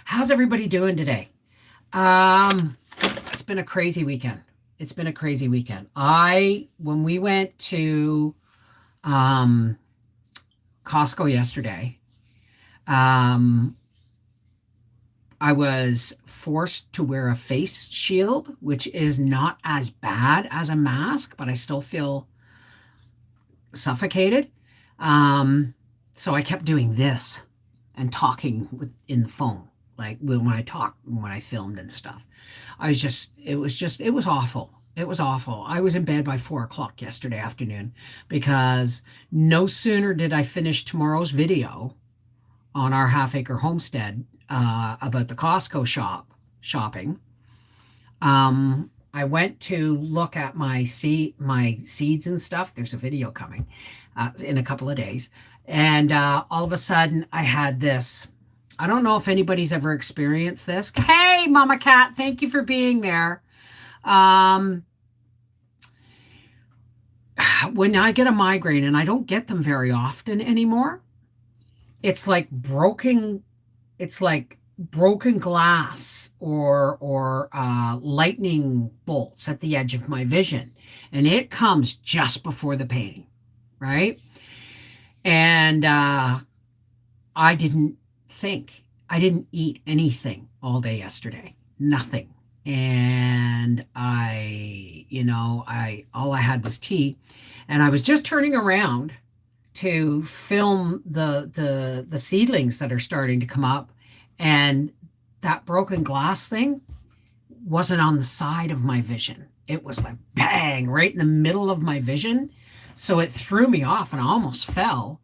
How's everybody doing today? It's been a crazy weekend. It's been a crazy weekend. When we went to um, Costco yesterday, um, I was forced to wear a face shield, which is not as bad as a mask, but I still feel suffocated. Um, so I kept doing this and talking in the phone, like when I talked, when I filmed and stuff. It was awful. It was awful. I was in bed by 4 o'clock yesterday afternoon because no sooner did I finish tomorrow's video on our half acre homestead about the Costco shopping. I went to look at my seeds and stuff. There's a video coming in a couple of days, and all of a sudden I had this. I don't know if anybody's ever experienced this. Hey, Mama Cat, thank you for being there. Um, when I get a migraine, and I don't get them very often anymore, it's like broken glass or lightning bolts at the edge of my vision, and it comes just before the pain, right? And I didn't eat anything all day yesterday, nothing. And all I had was tea, and I was just turning around to film the seedlings that are starting to come up, and that broken glass thing wasn't on the side of my vision. It was like bang right in the middle of my vision. So it threw me off and I almost fell.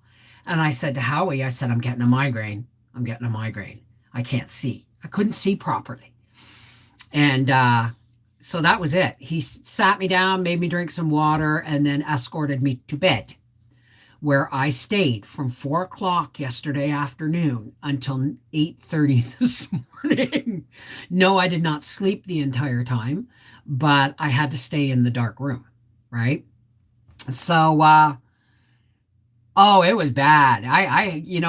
And I said to Howie, I said, I'm getting a migraine. I'm getting a migraine. I can't see. I couldn't see properly. And so that was it. He sat me down, made me drink some water, and then escorted me to bed, where I stayed from 4 o'clock yesterday afternoon until 8:30 this morning. No, I did not sleep the entire time, but I had to stay in the dark room, right? So, it was bad.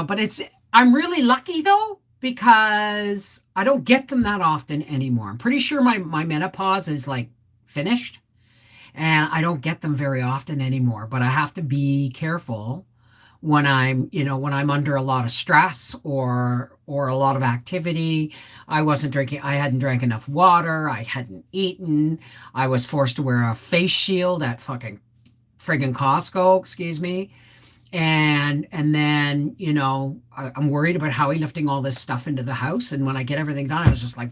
But I'm really lucky though, because I don't get them that often anymore. I'm pretty sure my menopause is like finished, and I don't get them very often anymore, but I have to be careful when I'm under a lot of stress or a lot of activity. I hadn't drank enough water, I hadn't eaten, I was forced to wear a face shield at fucking friggin' Costco, excuse me. And then, I'm worried about Howie lifting all this stuff into the house, and when I get everything done, I was just like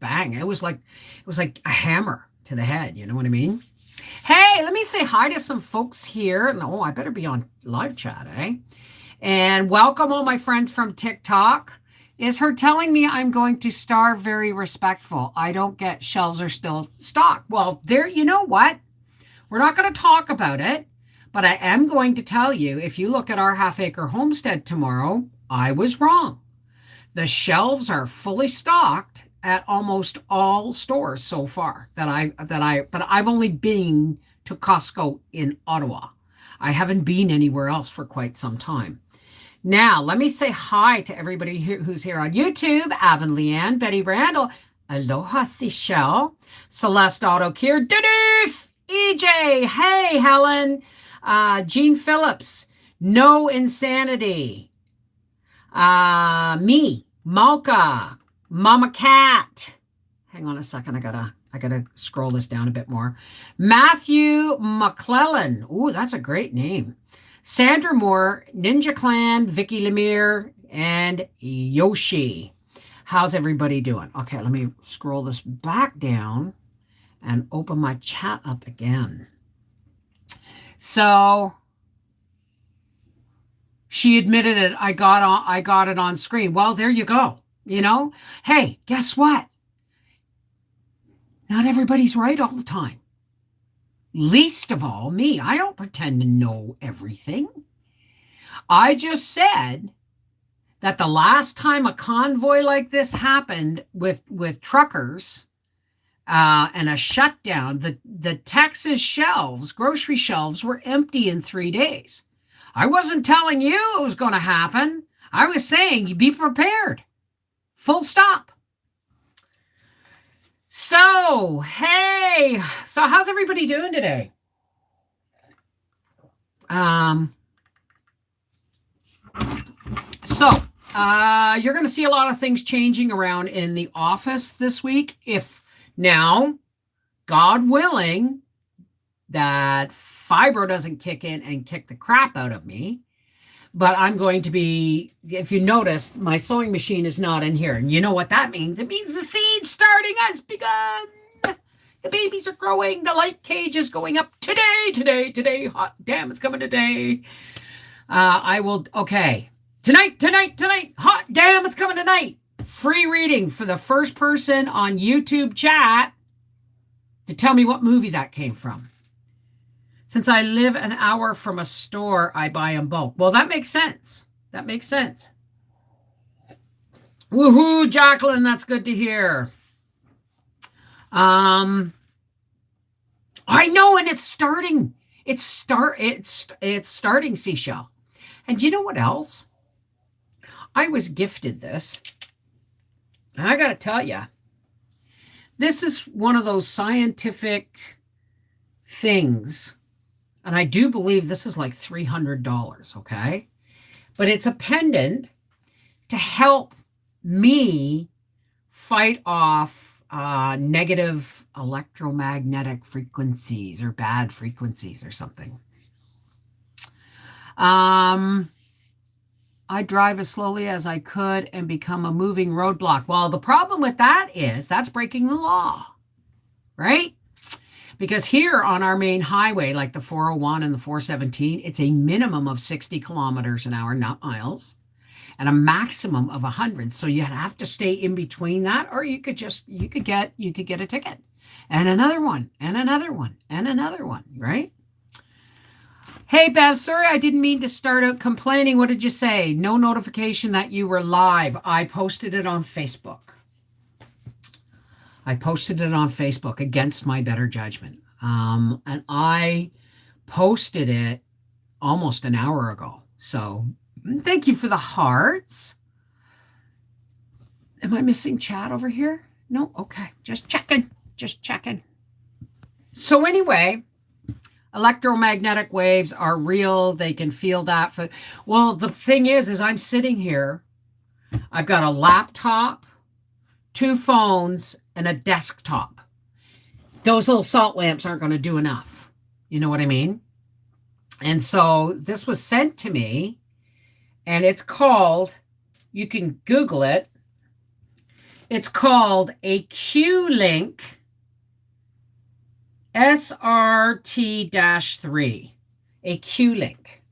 bang. It was like a hammer to the head, you know what I mean? Hey, let me say hi to some folks here. No, I better be on live chat, eh? And welcome all my friends from TikTok. Is her telling me I'm going to starve very respectful? I don't get shelves are still stocked. Well, you know what? We're not going to talk about it, but I am going to tell you, if you look at our half acre homestead tomorrow, I was wrong. The shelves are fully stocked at almost all stores so far but I've only been to Costco in Ottawa. I haven't been anywhere else for quite some time. Now, let me say hi to everybody who's here on YouTube. Avon Leanne, Betty Randall, Aloha Seychelle, Celeste Otto Kier, Dudoof, EJ, hey Helen, Jean Phillips, No Insanity, me, Malka, Mama Cat. Hang on a second. I gotta scroll this down a bit more. Matthew McClellan. Ooh, that's a great name. Sandra Moore, Ninja Clan, Vicky Lemire, and Yoshi. How's everybody doing? Okay, let me scroll this back down and open my chat up again. So she admitted it. I got it on screen. Well, there you go. Hey, guess what? Not everybody's right all the time. Least of all me. I don't pretend to know everything. I just said that the last time a convoy like this happened with truckers and a shutdown, the Texas grocery shelves were empty in 3 days. I wasn't telling you it was going to happen. I was saying you be prepared Full stop. So, hey, so how's everybody doing today? You're going to see a lot of things changing around in the office this week. If now, God willing, that fibro doesn't kick in and kick the crap out of me. But I'm going to be, if you notice, my sewing machine is not in here. And you know what that means? It means the seed starting has begun. The babies are growing. The light cage is going up today. Hot damn, it's coming today. Tonight. Hot damn, it's coming tonight. Free reading for the first person on YouTube chat to tell me what movie that came from. Since I live an hour from a store, I buy in bulk. Well, that makes sense. Woohoo, Jacqueline, that's good to hear. I know, and it's starting. It's starting, Seashell. And you know what else? I was gifted this. And I got to tell you, this is one of those scientific things. And I do believe this is like $300, okay? But it's a pendant to help me fight off negative electromagnetic frequencies or bad frequencies or something. I drive as slowly as I could and become a moving roadblock. Well, the problem with that is that's breaking the law, right? Because here on our main highway, like the 401 and the 417, it's a minimum of 60 kilometers an hour, not miles, and a maximum of 100. So you have to stay in between that, or you could get a ticket, and another one, and another one, and another one, right? Hey, Bev, sorry I didn't mean to start out complaining. What did you say? No notification that you were live. I posted it on Facebook. Against my better judgment. And I posted it almost an hour ago. So thank you for the hearts. Am I missing chat over here? No? Okay. Just checking. So anyway, electromagnetic waves are real. They can feel that. Well, the thing is I'm sitting here. I've got a laptop, 2 phones, and a desktop. Those little salt lamps aren't going to do enough. You know what I mean? And so this was sent to me, and it's called, you can Google it. It's called a Q-Link SRT-3, a Q-Link.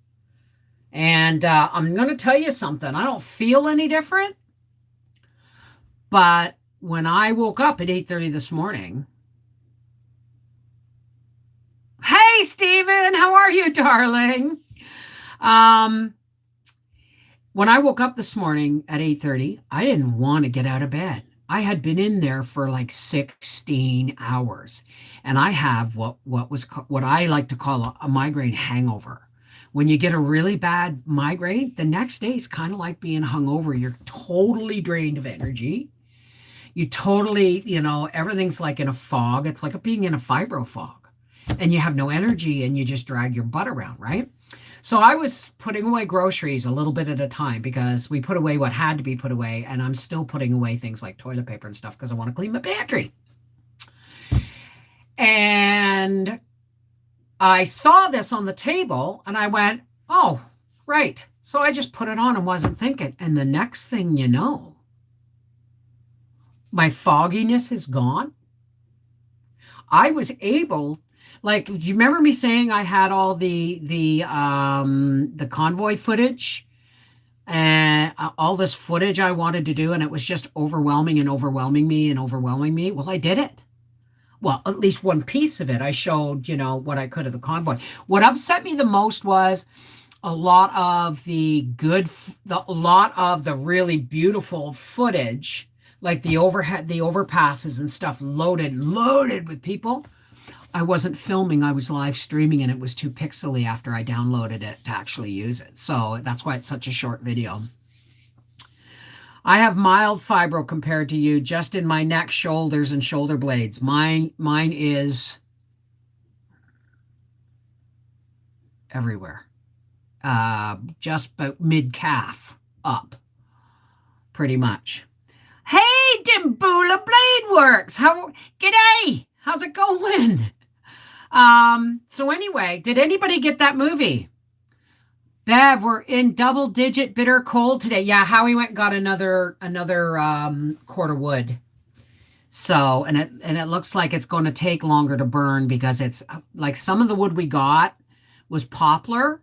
And I'm going to tell you something. I don't feel any different, but when I woke up at 8:30 this morning, hey, Stephen, how are you, darling? When I woke up this morning at 8:30, I didn't want to get out of bed. I had been in there for like 16 hours, and I have what I like to call a migraine hangover. When you get a really bad migraine, the next day is kind of like being hungover. You're totally drained of energy. You totally, everything's like in a fog. It's like being in a fibro fog, and you have no energy, and you just drag your butt around, right? So I was putting away groceries a little bit at a time because we put away what had to be put away, and I'm still putting away things like toilet paper and stuff because I want to clean my pantry. And I saw this on the table, and I went, oh, right. So I just put it on and wasn't thinking. And the next thing you know, my fogginess is gone. I was able, like, do you remember me saying I had all the convoy footage and all this footage I wanted to do, and it was just overwhelming me? Well, I did it. Well, at least one piece of it. I showed, what I could of the convoy. What upset me the most was a lot of the really beautiful footage, like the overpasses and stuff loaded with people. I wasn't filming, I was live streaming, and it was too pixely after I downloaded it to actually use it. So that's why it's such a short video. I have mild fibro compared to you, just in my neck, shoulders, and shoulder blades. Mine is everywhere. Just about mid-calf up, pretty much. Hey, Dimbula Blade Works. G'day. How's it going? So anyway, did anybody get that movie? Bev, we're in double-digit bitter cold today. Yeah, Howie went and got another cord of wood. So, and it looks like it's going to take longer to burn because it's like some of the wood we got was poplar,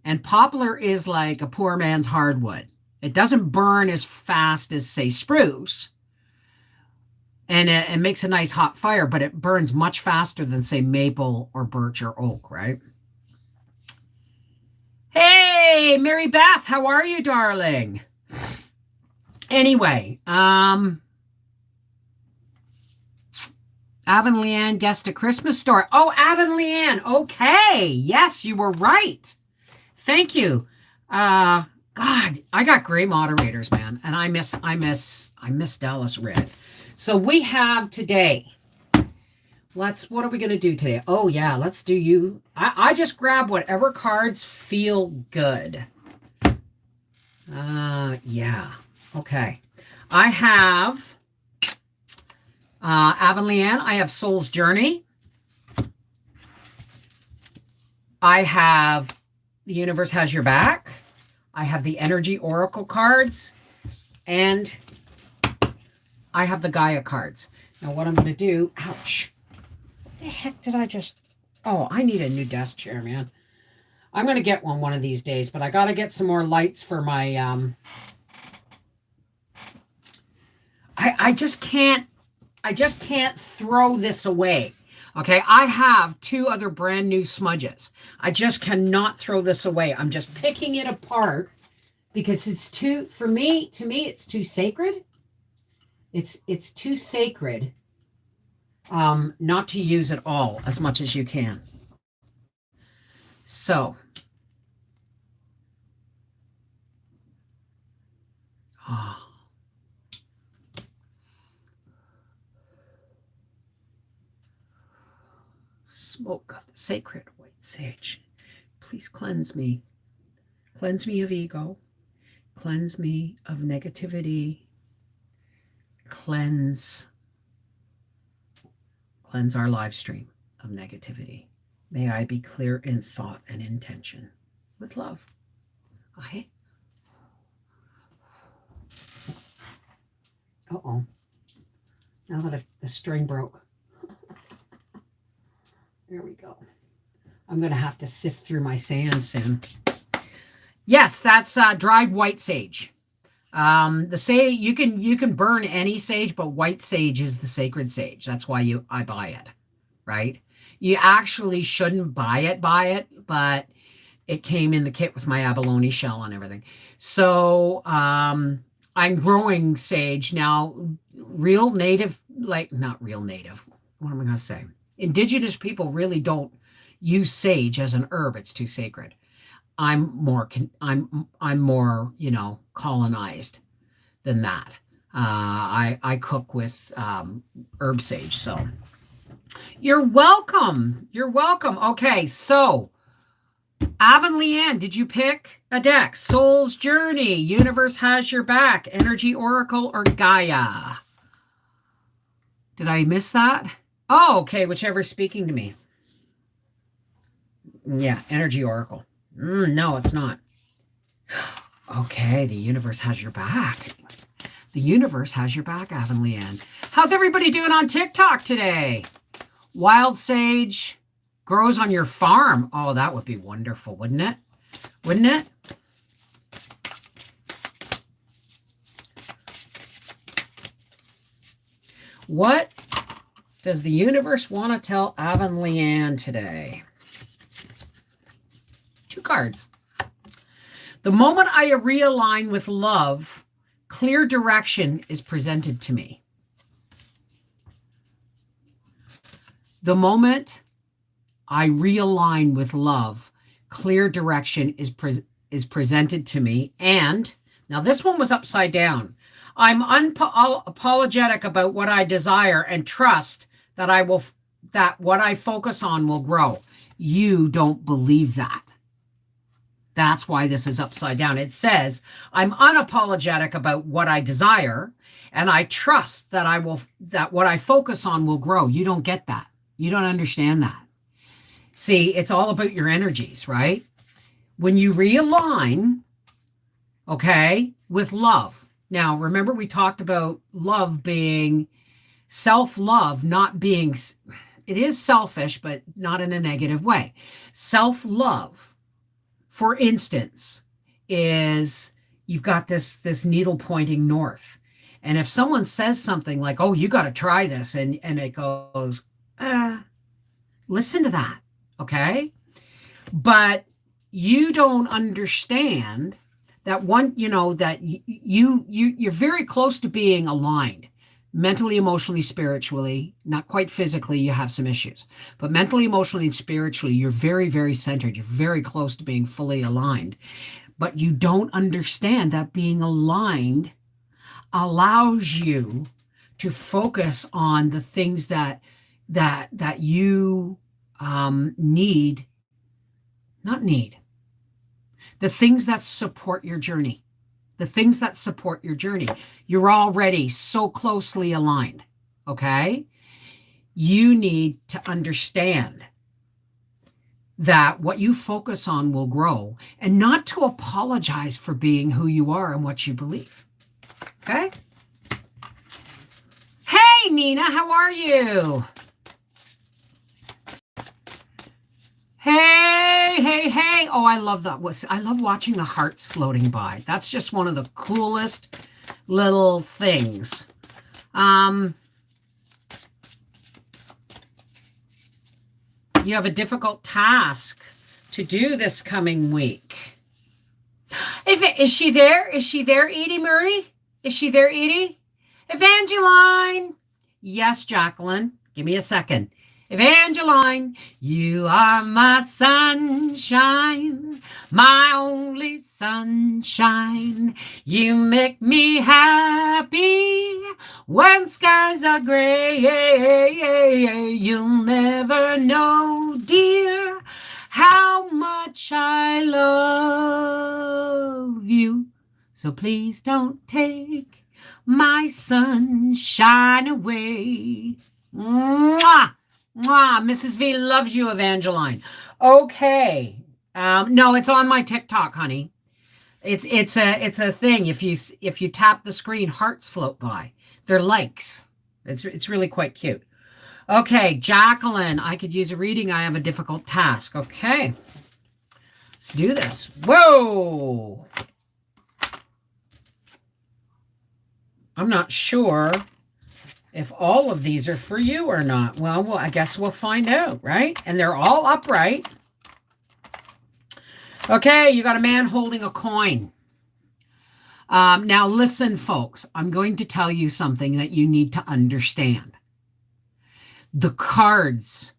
and poplar is like a poor man's hardwood. It doesn't burn as fast as, say, spruce, and it makes a nice hot fire, but it burns much faster than, say, maple or birch or oak, right? Hey, Mary Beth, how are you, darling? Anyway, Avon Leanne guessed a Christmas story. Oh, Avon Leanne. Okay. Yes, you were right. Thank you. God, I got great moderators, man. And I miss Dallas Red. So we have today. What are we going to do today? Oh, yeah, let's do you. I just grab whatever cards feel good. Yeah. Okay. I have Avon Leanne. I have Soul's Journey. I have The Universe Has Your Back. I have the Energy Oracle cards. And I have the Gaia cards. Now what I'm going to do, ouch. The heck did I just... Oh, I need a new desk chair, man. I'm going to get one of these days, but I got to get some more lights for my... I just can't throw this away. Okay, I have 2 other brand new smudges. I just cannot throw this away. I'm just picking it apart because it's too, to me, it's too sacred. It's too sacred. Not to use it all as much as you can. So, smoke of the sacred white sage, please cleanse me. Cleanse me of ego. Cleanse me of negativity. Cleanse our live stream of negativity. May I be clear in thought and intention with love. Okay. Uh-oh. Now that the string broke. There we go. I'm going to have to sift through my sand soon. Yes, that's dried white sage. The sage, you can burn any sage, but white sage is the sacred sage. That's why I buy it, right? You actually shouldn't buy it, but it came in the kit with my abalone shell and everything. So I'm growing sage now. Real native, like not real native. What am I going to say? Indigenous people really don't use sage as an herb. It's too sacred. I'm more, colonized than that. I cook with herb sage. So you're welcome. You're welcome. Okay, so Avon Leanne, did you pick a deck? Soul's Journey, Universe Has Your Back, Energy Oracle, or Gaia? Did I miss that? Oh, okay, whichever's speaking to me. Yeah, Energy Oracle. No, it's not. Okay, the universe has your back. The universe has your back, Avon Leanne. How's everybody doing on TikTok today? Wild sage grows on your farm. Oh, that would be wonderful, wouldn't it? Wouldn't it? What does the universe want to tell Avon Leanne today? 2 cards. The moment I realign with love, clear direction is presented to me. The moment I realign with love, clear direction is presented to me. And now this one was upside down. I'm unapologetic about what I desire and trust that that what I focus on will grow. You don't believe that. That's why this is upside down. It says, I'm unapologetic about what I desire, and I trust that what I focus on will grow. You don't get that. You don't understand that. See, it's all about your energies, right? When you realign, okay, with love. Now, remember we talked about love being self-love, not being, it is selfish, but not in a negative way. Self-love, for instance, is you've got this needle pointing north. And if someone says something like, oh, you got to try this, and it goes, listen to that, okay? But you don't understand that that you're very close to being aligned mentally, emotionally, spiritually, not quite physically, you have some issues, but mentally, emotionally, and spiritually, you're very, very centered. You're very close to being fully aligned, but you don't understand that being aligned allows you to focus on the things that you need, not need, the things that support your journey. The things that support your journey. You're already so closely aligned, okay? You need to understand that what you focus on will grow, and not to apologize for being who you are and what you believe, okay? Hey, Nina, how are you? Hey, hey, hey. Oh, I love that. I love watching the hearts floating by. That's just one of the coolest little things. You have a difficult task to do this coming week. Is she there? Is she there, Edie Murray? Is she there, Edie? Evangeline. Yes, Jacqueline. Give me a second. Evangeline, you are my sunshine, my only sunshine. You make me happy when skies are gray. You'll never know, dear, how much I love you. So please don't take my sunshine away. Mwah! Mwah, Mrs. V loves you, Evangeline. Okay. No, it's on my TikTok, honey. It's a thing. If you tap the screen, hearts float by. They're likes. It's really quite cute. Okay, Jacqueline, I could use a reading. I have a difficult task. Okay. Let's do this. Whoa. I'm not sure if all of these are for you or not. Well, I guess we'll find out, right? And they're all upright. Okay, you got a man holding a coin. Now listen, folks, I'm going to tell you something that you need to understand. The cards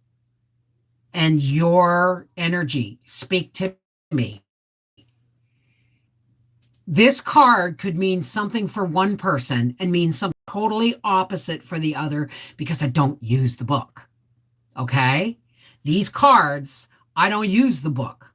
and your energy speak to me. This card could mean something for one person and mean something totally opposite for the other, because I don't use the book. Okay? These cards, I don't use the book.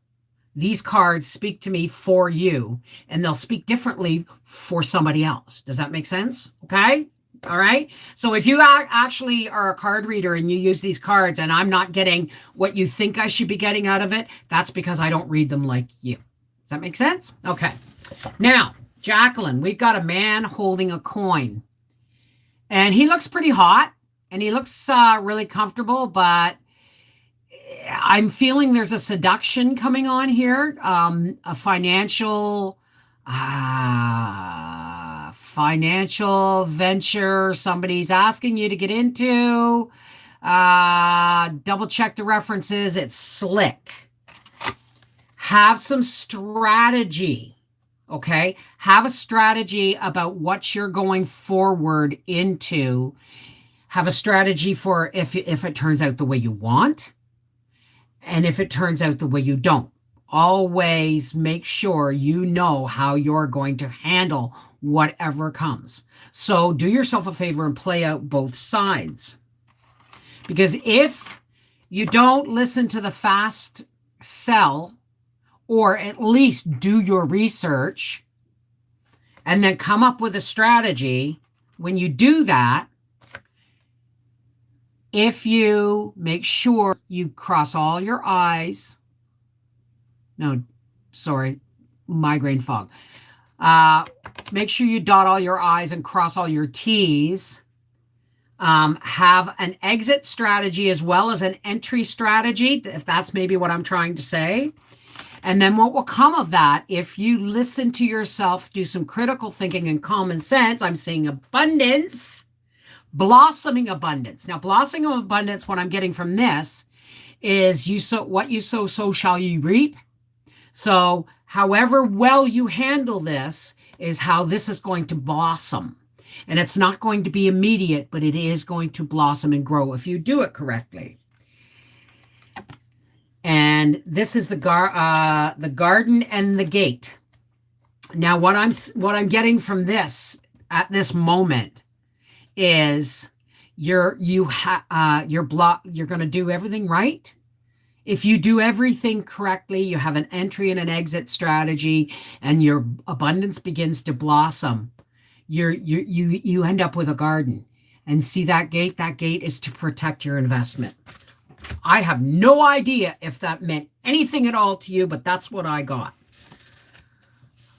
These cards speak to me for you, and they'll speak differently for somebody else. Does that make sense? Okay? All right? So if you actually are a card reader and you use these cards and I'm not getting what you think I should be getting out of it, that's because I don't read them like you. Does that make sense? Okay. Now, Jacqueline, we've got a man holding a coin. And he looks pretty hot, and he looks really comfortable, but I'm feeling there's a seduction coming on here, a financial venture somebody's asking you to get into. Double check the references. It's slick. Have some strategy. Okay, have a strategy about what you're going forward into. Have a strategy for if it turns out the way you want, and if it turns out the way you don't. Always make sure you know how you're going to handle whatever comes. So do yourself a favor and play out both sides. Because if you don't listen to the fast sell, or at least do your research and then come up with a strategy, when you do that, if you make sure you cross all your I's, no, sorry, migraine fog. Make sure you dot all your I's and cross all your T's. Have an exit strategy as well as an entry strategy, if that's maybe what I'm trying to say. And then what will come of that, if you listen to yourself, do some critical thinking and common sense, I'm seeing abundance, blossoming abundance. Now, blossoming abundance, what I'm getting from this is what you sow, so shall you reap. So however well you handle this is how this is going to blossom. And it's not going to be immediate, but it is going to blossom and grow if you do it correctly. And this is the garden and the gate. Now, what I'm getting from this at this moment is you're going to do everything right. If you do everything correctly, you have an entry and an exit strategy, and your abundance begins to blossom. You end up with a garden. And see that gate? That gate is to protect your investment. I have no idea if that meant anything at all to you, but that's what I got.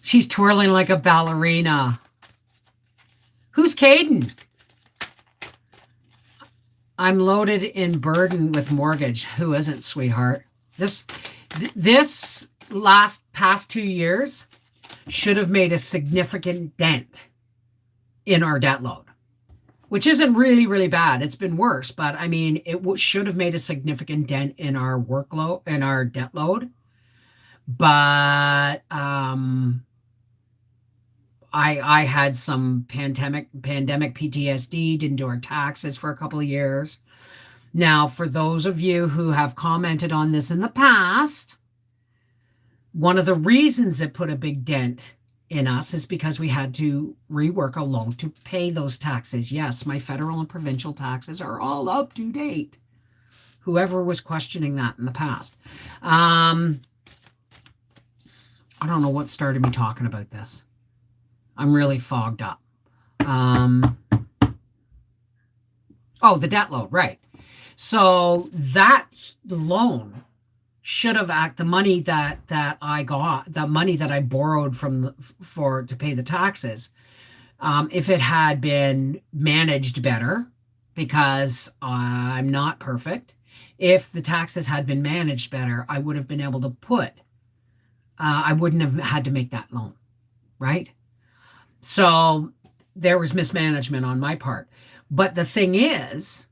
She's twirling like a ballerina. Who's Caden? I'm loaded in burden with mortgage. Who isn't, sweetheart? This past 2 years should have made a significant dent in our debt load, which isn't really, really bad. It's been worse, but I mean, it should have made a significant dent in our workload, in our debt load. But I had some pandemic PTSD, didn't do our taxes for a couple of years. Now, for those of you who have commented on this in the past, one of the reasons it put a big dent in us is because we had to rework a loan to pay those taxes. Yes, my federal and provincial taxes are all up to date. Whoever was questioning that in the past. I don't know what started me talking about this. I'm really fogged up. Oh, the debt load, right. So that loan should have the money that I got, the money that I borrowed to pay the taxes, if it had been managed better, because I'm not perfect, if the taxes had been managed better, I would have been able to I wouldn't have had to make that loan, right? So there was mismanagement on my part. But the thing is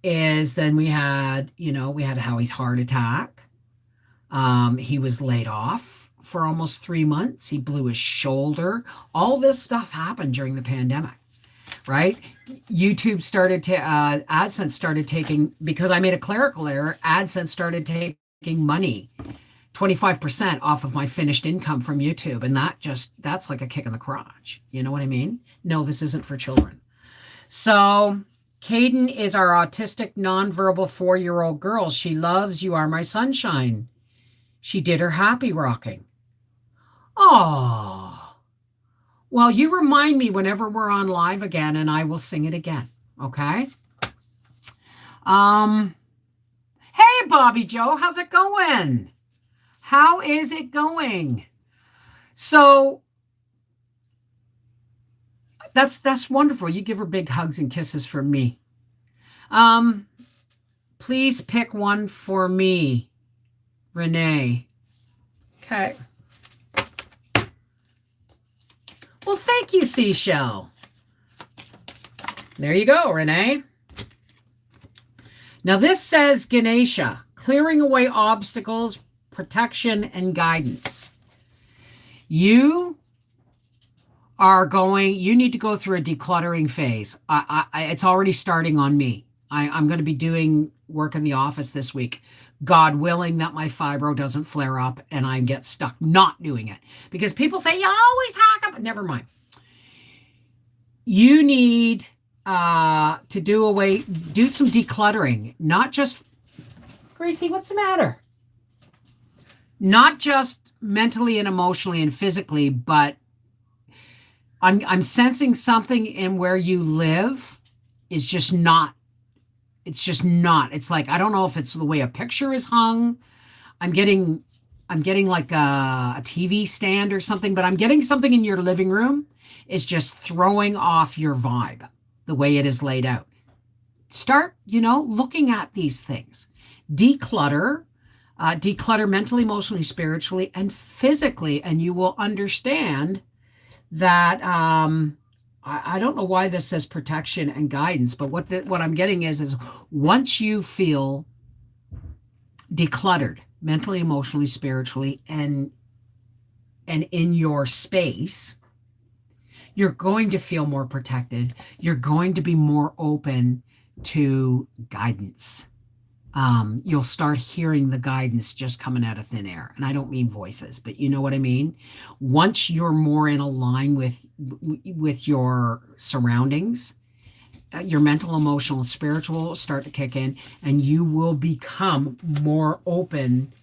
then we had Howie's heart attack. He was laid off for almost 3 months. He blew his shoulder. All this stuff happened during the pandemic, right? YouTube started to, AdSense started taking, because I made a clerical error, AdSense started taking money, 25% off of my finished income from YouTube. And that's like a kick in the crotch. You know what I mean? No, this isn't for children. So Caden is our autistic, nonverbal 4-year-old girl. She loves You Are My Sunshine. She did her happy rocking. Oh, well, you remind me whenever we're on live again, and I will sing it again. Okay. Hey, Bobby Joe, how's it going? How is it going? So that's wonderful. You give her big hugs and kisses from me. Please pick one for me, Renee. Okay. Well, thank you, Seashell. There you go, Renee. Now this says Ganesha, clearing away obstacles, protection, and guidance. You need to go through a decluttering phase. It's already starting on me. I'm going to be doing work in the office this week. God willing that my fibro doesn't flare up and I get stuck not doing it. Because people say, you always talk about, never mind. You need to do some decluttering, not just, Gracie, what's the matter? Not just mentally and emotionally and physically, but I'm sensing something in where you live is just not. It's just not. It's like I don't know if it's the way a picture is hung. I'm getting I'm getting like a TV stand or something, but I'm getting something in your living room is just throwing off your vibe the way it is laid out. Start, looking at these things. Declutter, declutter mentally, emotionally, spiritually, and physically, and you will understand that I don't know why this says protection and guidance, but what I'm getting is once you feel decluttered mentally, emotionally, spiritually, and in your space, you're going to feel more protected. You're going to be more open to guidance. You'll start hearing the guidance just coming out of thin air. And I don't mean voices, but you know what I mean? Once you're more in a line with your surroundings, your mental, emotional, spiritual will start to kick in, and you will become more open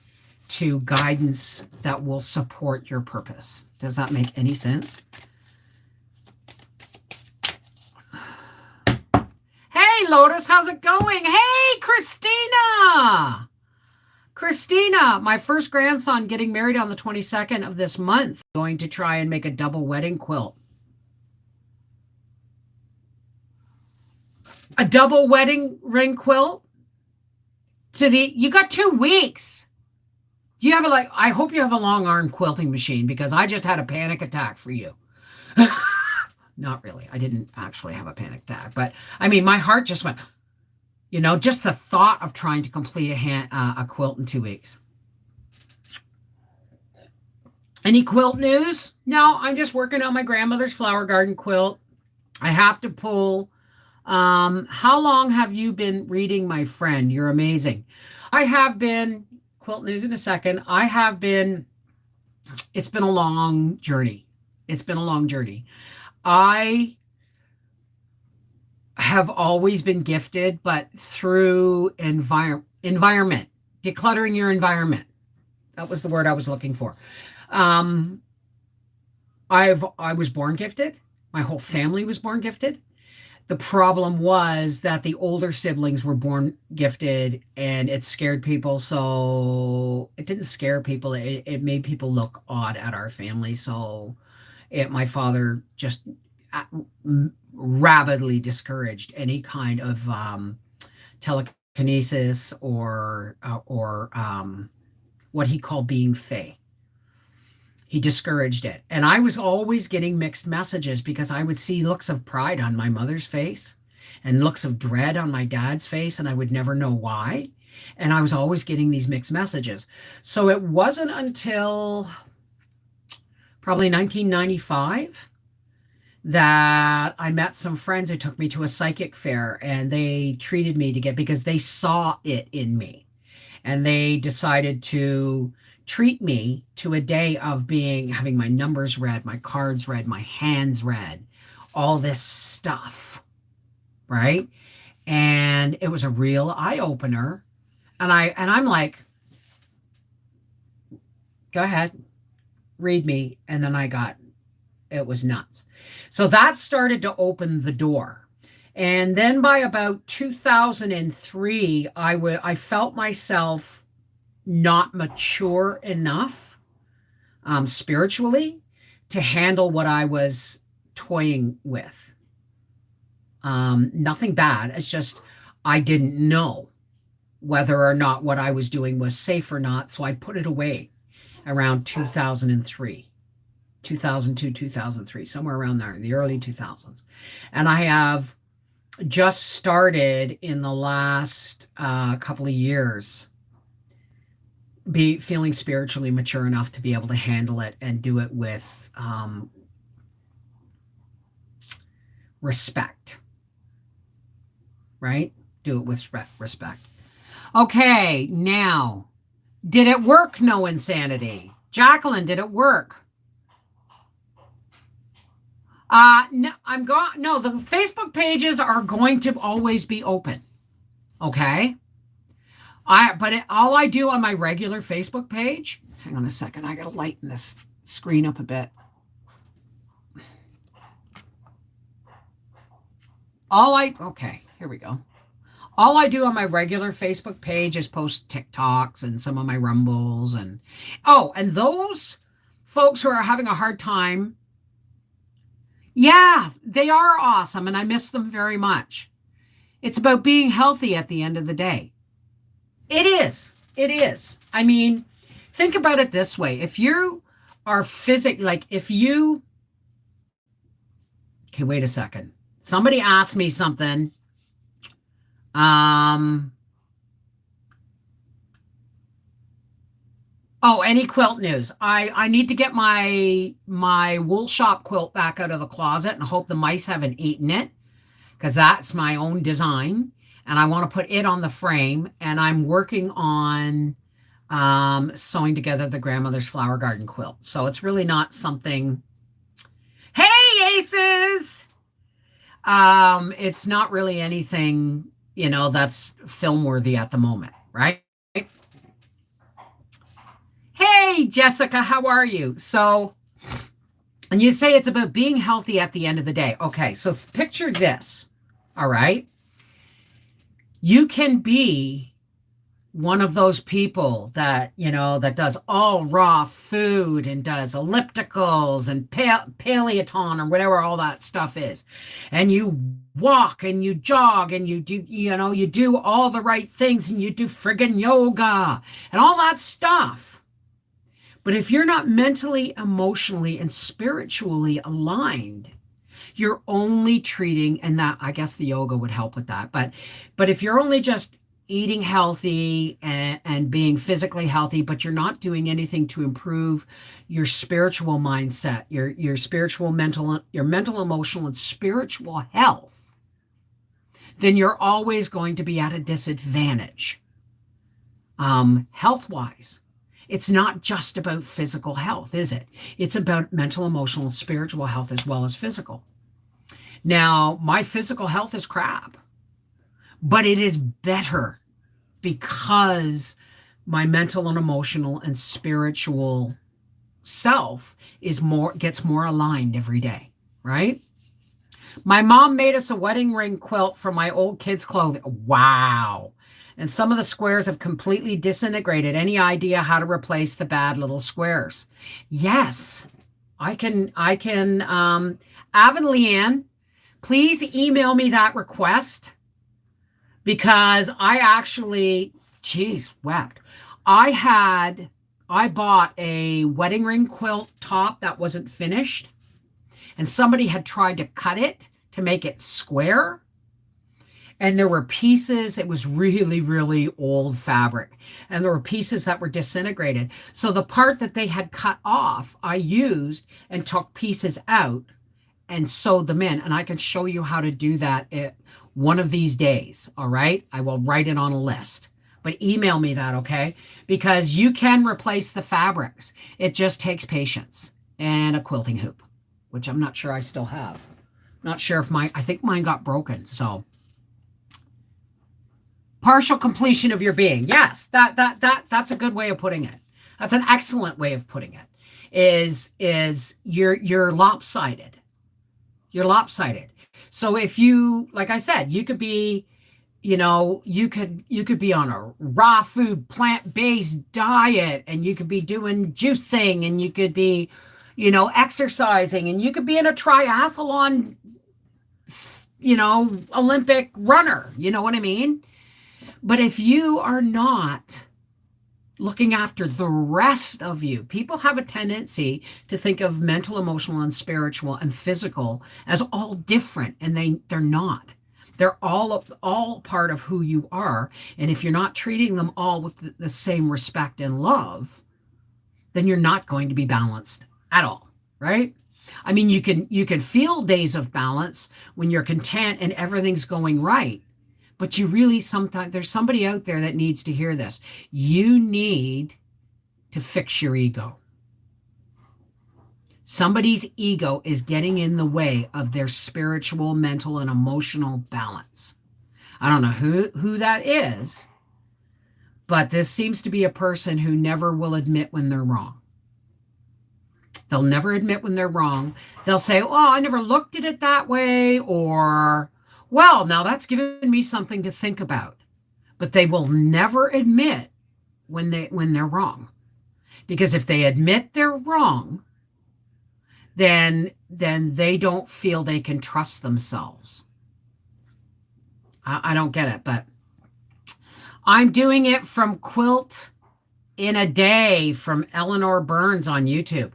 to guidance that will support your purpose. Does that make any sense? Hey, Lotus, how's it going? Hey, Christina! Christina, my first grandson getting married on the 22nd of this month. Going to try and make a double wedding quilt. A double wedding ring quilt? You got 2 weeks. Do you have I hope you have a long arm quilting machine, because I just had a panic attack for you. Not really. I didn't actually have a panic attack, but I mean, my heart just went, just the thought of trying to complete a quilt in 2 weeks. Any quilt news? No, I'm just working on my grandmother's flower garden quilt. I have to pull. How long have you been reading, my friend? You're amazing. I have been, quilt news in a second. It's been a long journey. It's been a long journey. I have always been gifted, but through environment, decluttering your environment. That was the word I was looking for. I was born gifted. My whole family was born gifted. The problem was that the older siblings were born gifted, and it scared people. So it didn't scare people. It made people look odd at our family. So my father just rabidly discouraged any kind of telekinesis or what he called being fey. He discouraged it. And I was always getting mixed messages, because I would see looks of pride on my mother's face and looks of dread on my dad's face, and I would never know why. And I was always getting these mixed messages. So it wasn't until probably 1995 that I met some friends who took me to a psychic fair, and they treated me because they saw it in me, and they decided to treat me to a day of having my numbers read, my cards read, my hands read, all this stuff, right? And it was a real eye-opener. And I'm like, go ahead, read me. And then it was nuts. So that started to open the door. And then by about 2003, I felt myself not mature enough spiritually to handle what I was toying with. Nothing bad. It's just I didn't know whether or not what I was doing was safe or not. So I put it away around 2003. 2002, 2003, somewhere around there, the early 2000s. And I have just started in the last couple of years feeling spiritually mature enough to be able to handle it and do it with respect, right? Do it with respect. Okay, now, did it work? No insanity. Jacqueline, did it work? No, I'm going. No, the Facebook pages are going to always be open. Okay. All I do on my regular Facebook page. Hang on a second. I gotta lighten this screen up a bit. Okay, here we go. All I do on my regular Facebook page is post TikToks and some of my Rumbles and those folks who are having a hard time, yeah, they are awesome and I miss them very much. It's about being healthy at the end of the day. It is. It is. I mean, think about it this way. If you are if you, okay, wait a second. Somebody asked me something. Um, oh, any quilt news. I need to get my wool shop quilt back out of the closet and hope the mice haven't eaten it because that's my own design. And I want to put it on the frame. And I'm working on sewing together the grandmother's flower garden quilt. So it's really not something. Hey, Aces! It's not really anything, that's film worthy at the moment, right? Hey, Jessica, how are you? So, and you say it's about being healthy at the end of the day. Okay, so picture this, all right? You can be one of those people that, that does all raw food and does ellipticals and paleoton or whatever all that stuff is. And you walk and you jog and you do, you do all the right things and you do friggin' yoga and all that stuff. But if you're not mentally, emotionally, and spiritually aligned, you're only treating, and that, I guess the yoga would help with that. But if you're only just eating healthy and being physically healthy, but you're not doing anything to improve your spiritual mindset, your spiritual, your mental, emotional, and spiritual health, then you're always going to be at a disadvantage, health-wise. It's not just about physical health, is it? It's about mental, emotional, and spiritual health as well as physical. Now, my physical health is crap, but it is better because my mental and emotional and spiritual self gets more aligned every day, right? My mom made us a wedding ring quilt from my old kids' clothing. Wow. And some of the squares have completely disintegrated. Any idea how to replace the bad little squares? Yes, I can. Av and Leanne, please email me that request because I actually, geez, wept. I bought a wedding ring quilt top that wasn't finished and somebody had tried to cut it to make it square. And there were pieces, it was really, really old fabric. And there were pieces that were disintegrated. So the part that they had cut off, I used and took pieces out and sewed them in. And I can show you how to do that one of these days. All right. I will write it on a list. But email me that, okay? Because you can replace the fabrics. It just takes patience and a quilting hoop, which I'm not sure I still have. Not sure if I think mine got broken. So partial completion of your being. Yes, that's a good way of putting it. That's an excellent way of putting it. Is you're lopsided. You're lopsided. So if you, like I said, you could be, you could be on a raw food, plant-based diet, and you could be doing juicing, and you could be, exercising, and you could be in a triathlon, Olympic runner. You know what I mean? But if you are not looking after the rest of you, people have a tendency to think of mental, emotional, and spiritual and physical as all different, and they're not. They're all part of who you are. And if you're not treating them all with the same respect and love, then you're not going to be balanced at all, right? I mean, you can feel days of balance when you're content and everything's going right. But you really sometimes, there's somebody out there that needs to hear this. You need to fix your ego. Somebody's ego is getting in the way of their spiritual, mental, and emotional balance. I don't know who that is, but this seems to be a person who never will admit when they're wrong. They'll never admit when they're wrong. They'll say, oh, I never looked at it that way, or, well, now that's given me something to think about. But they will never admit when they're wrong. Because if they admit they're wrong, then they don't feel they can trust themselves. I don't get it, but I'm doing it from Quilt in a Day from Eleanor Burns on YouTube.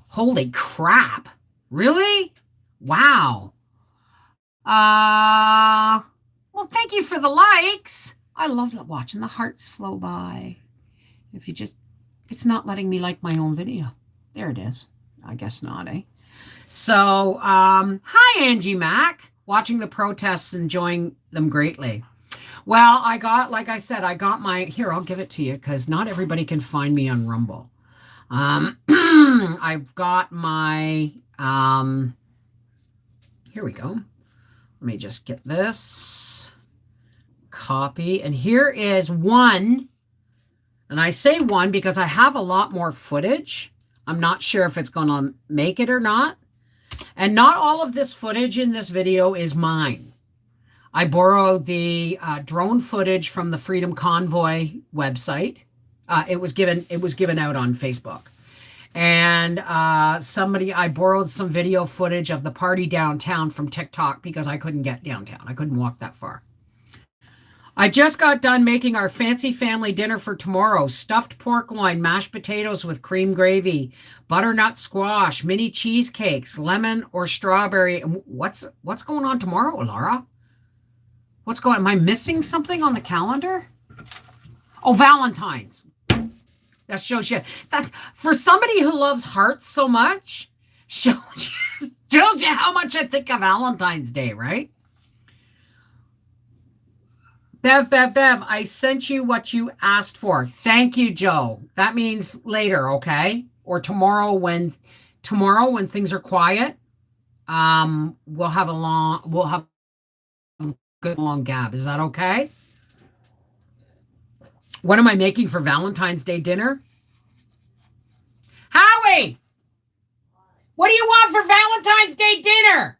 Holy crap. Really? Wow. Well, thank you for the likes. I love watching the hearts flow by. It's not letting me like my own video. There it is. I guess not, eh? So, hi, Angie Mac. Watching the protests, enjoying them greatly. Well, like I said, I got my, here, I'll give it to you because not everybody can find me on Rumble. I've got my, here we go. Let me just get this copy. And here is one. And I say one because I have a lot more footage. I'm not sure if it's going to make it or not. And not all of this footage in this video is mine. I borrowed the drone footage from the Freedom Convoy website. It was given out on Facebook. And I borrowed some video footage of the party downtown from TikTok because I couldn't get downtown. I couldn't walk that far. I just got done making our fancy family dinner for tomorrow. Stuffed pork loin, mashed potatoes with cream gravy, butternut squash, mini cheesecakes, lemon or strawberry. What's going on tomorrow, Laura? Am I missing something on the calendar? Oh, Valentine's. That shows you that for somebody who loves hearts so much, shows you how much I think of Valentine's Day, right? Bev, I sent you what you asked for. Thank you, Joe. That means later, okay? Or tomorrow when things are quiet, we'll have a good long gab. Is that okay? What am I making for Valentine's Day dinner? Howie! What do you want for Valentine's Day dinner?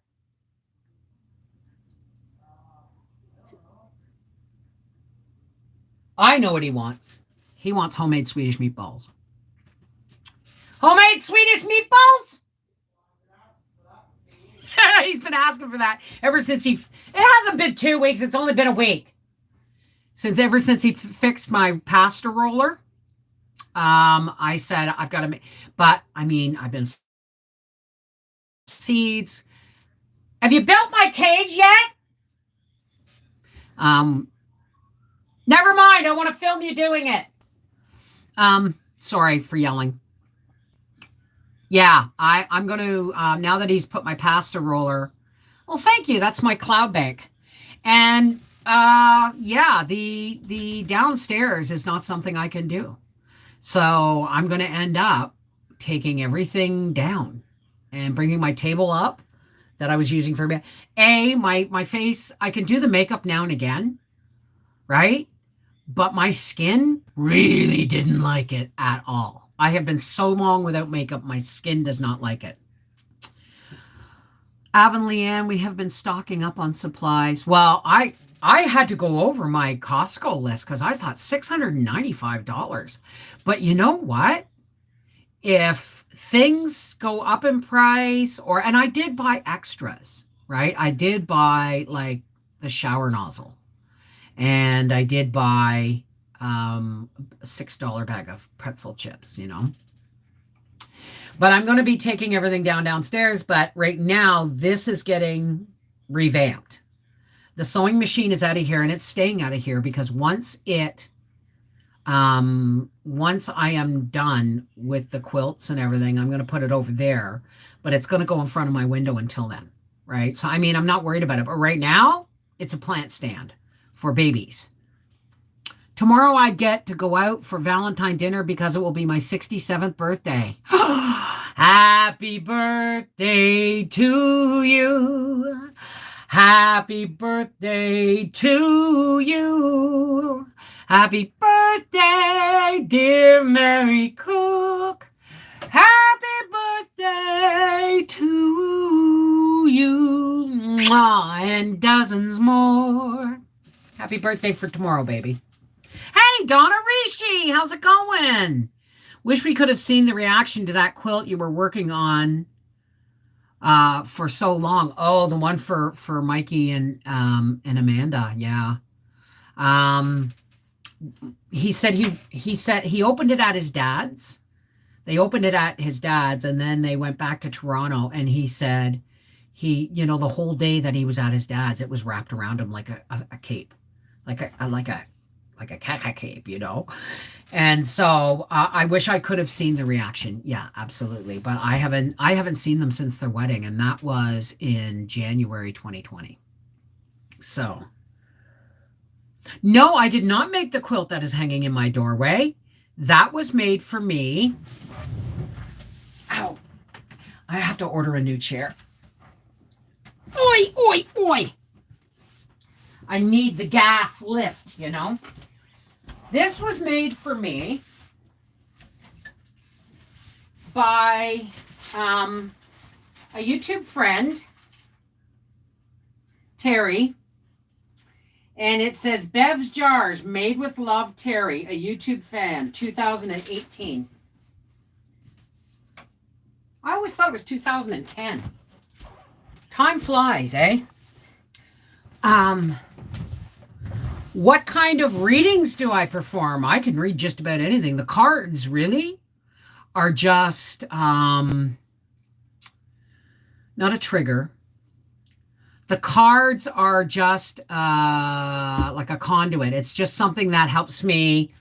I know what he wants. He wants homemade Swedish meatballs. Homemade Swedish meatballs? He's been asking for that ever since it hasn't been 2 weeks. It's only been a week. Ever since he fixed my pasta roller, I said, I've got to make, but I mean, I've been seeds. Have you built my cage yet? Never mind. I want to film you doing it. Sorry for yelling. Yeah, I'm going to, now that he's put my pasta roller, well, thank you. That's my cloud bank. And, yeah, the downstairs is not something I can do. So I'm going to end up taking everything down and bringing my table up that I was using for my face. I can do the makeup now and again, right? But my skin really didn't like it at all. I have been so long without makeup. My skin does not like it. Avon Leanne, we have been stocking up on supplies. Well, I had to go over my Costco list because I thought $695. But you know what? If things go up in price, and I did buy extras, right? I did buy like the shower nozzle. And I did buy a $6 bag of pretzel chips, But I'm going to be taking everything downstairs. But right now, this is getting revamped. The sewing machine is out of here, and it's staying out of here because once I am done with the quilts and everything, I'm going to put it over there. But it's going to go in front of my window until then, right? So, I mean, I'm not worried about it. But right now, it's a plant stand for babies. Tomorrow I get to go out for Valentine dinner because it will be my 67th birthday. Happy birthday to you. Happy birthday to you. Happy birthday, dear Mary Cook. Happy birthday to you. Mwah, and dozens more. Happy birthday for tomorrow, baby. Hey, Donna Rishi, how's it going? Wish we could have seen the reaction to that quilt you were working on for so long. Oh, the one for Mikey and Amanda. Yeah. He said he opened it at his dad's. They opened it at his dad's, and then they went back to Toronto, and he said the whole day that he was at his dad's, it was wrapped around him like a cape, like a caca cape, And so I wish I could have seen the reaction. Yeah, absolutely. But I haven't seen them since their wedding, and that was in January 2020. So no, I did not make the quilt that is hanging in my doorway. That was made for me. Ow. I have to order a new chair. Oi, oi, oi. I need the gas lift, This was made for me by a YouTube friend, Terry. And it says, Bev's Jars, made with love, Terry, a YouTube fan, 2018. I always thought it was 2010. Time flies, eh? What kind of readings do I perform? I can read just about anything. The cards really are just not a trigger. The cards are just like a conduit. It's just something that helps me.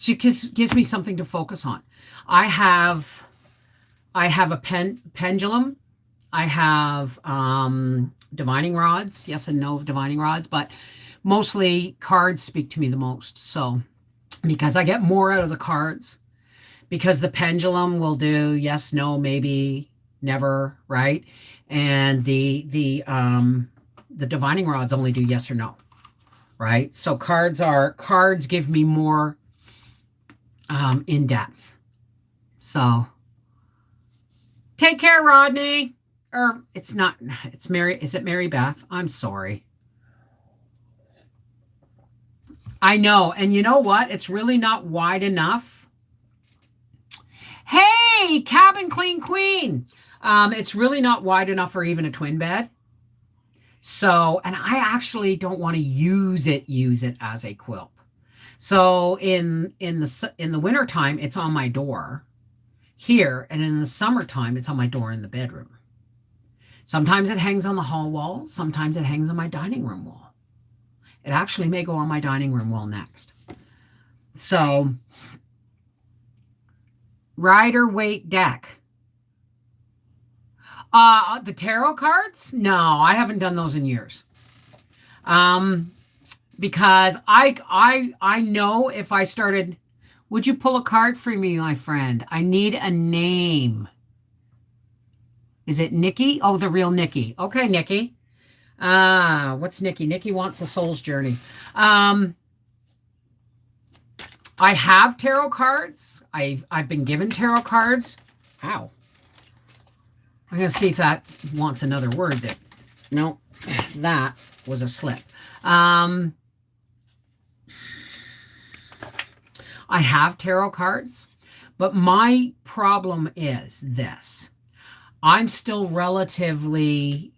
It just gives me something to focus on. I have a pendulum. I have divining rods. Yes and no divining rods, but mostly cards speak to me the most. So because I get more out of the cards, because the pendulum will do yes, no, maybe, never, right? And the divining rods only do yes or no, right? So cards give me more in depth. So take care, Rodney. Or it's not, it's Mary. Is it Mary Beth? I'm sorry. I know. And you know what? It's really not wide enough. Hey, Cabin Clean Queen. It's really not wide enough for even a twin bed. So, and I actually don't want to use it as a quilt. So in the wintertime, it's on my door here. And in the summertime, it's on my door in the bedroom. Sometimes it hangs on the hall wall. Sometimes it hangs on my dining room wall. It actually may go on my dining room wall next. So, Rider Waite deck. The tarot cards? No, I haven't done those in years. Because I know if I started, would you pull a card for me, my friend? I need a name. Is it Nikki? Oh, the real Nikki. Okay, Nikki. What's Nikki? Nikki wants the soul's journey. I have tarot cards. I've been given tarot cards. Ow. I'm going to see if that wants another word there. No, that was a slip. I have tarot cards, but my problem is this. I'm still relatively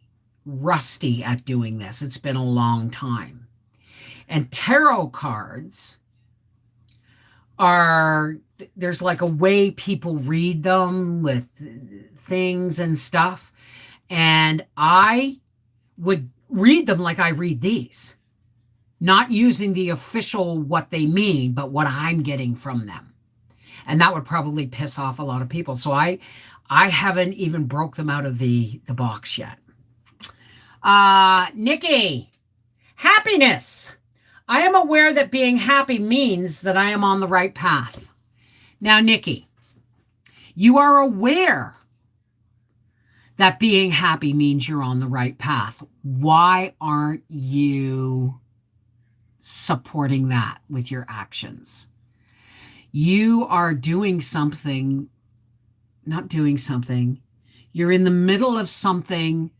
rusty at doing this. It's been a long time. And tarot cards there's like a way people read them with things and stuff. And I would read them like I read these, not using the official what they mean, but what I'm getting from them. And that would probably piss off a lot of people. So I haven't even broke them out of the box yet. Nikki, happiness. I am aware that being happy means that I am on the right path. Now, Nikki, you are aware that being happy means you're on the right path. Why aren't you supporting that with your actions? You are doing something, not doing something. You're in the middle of something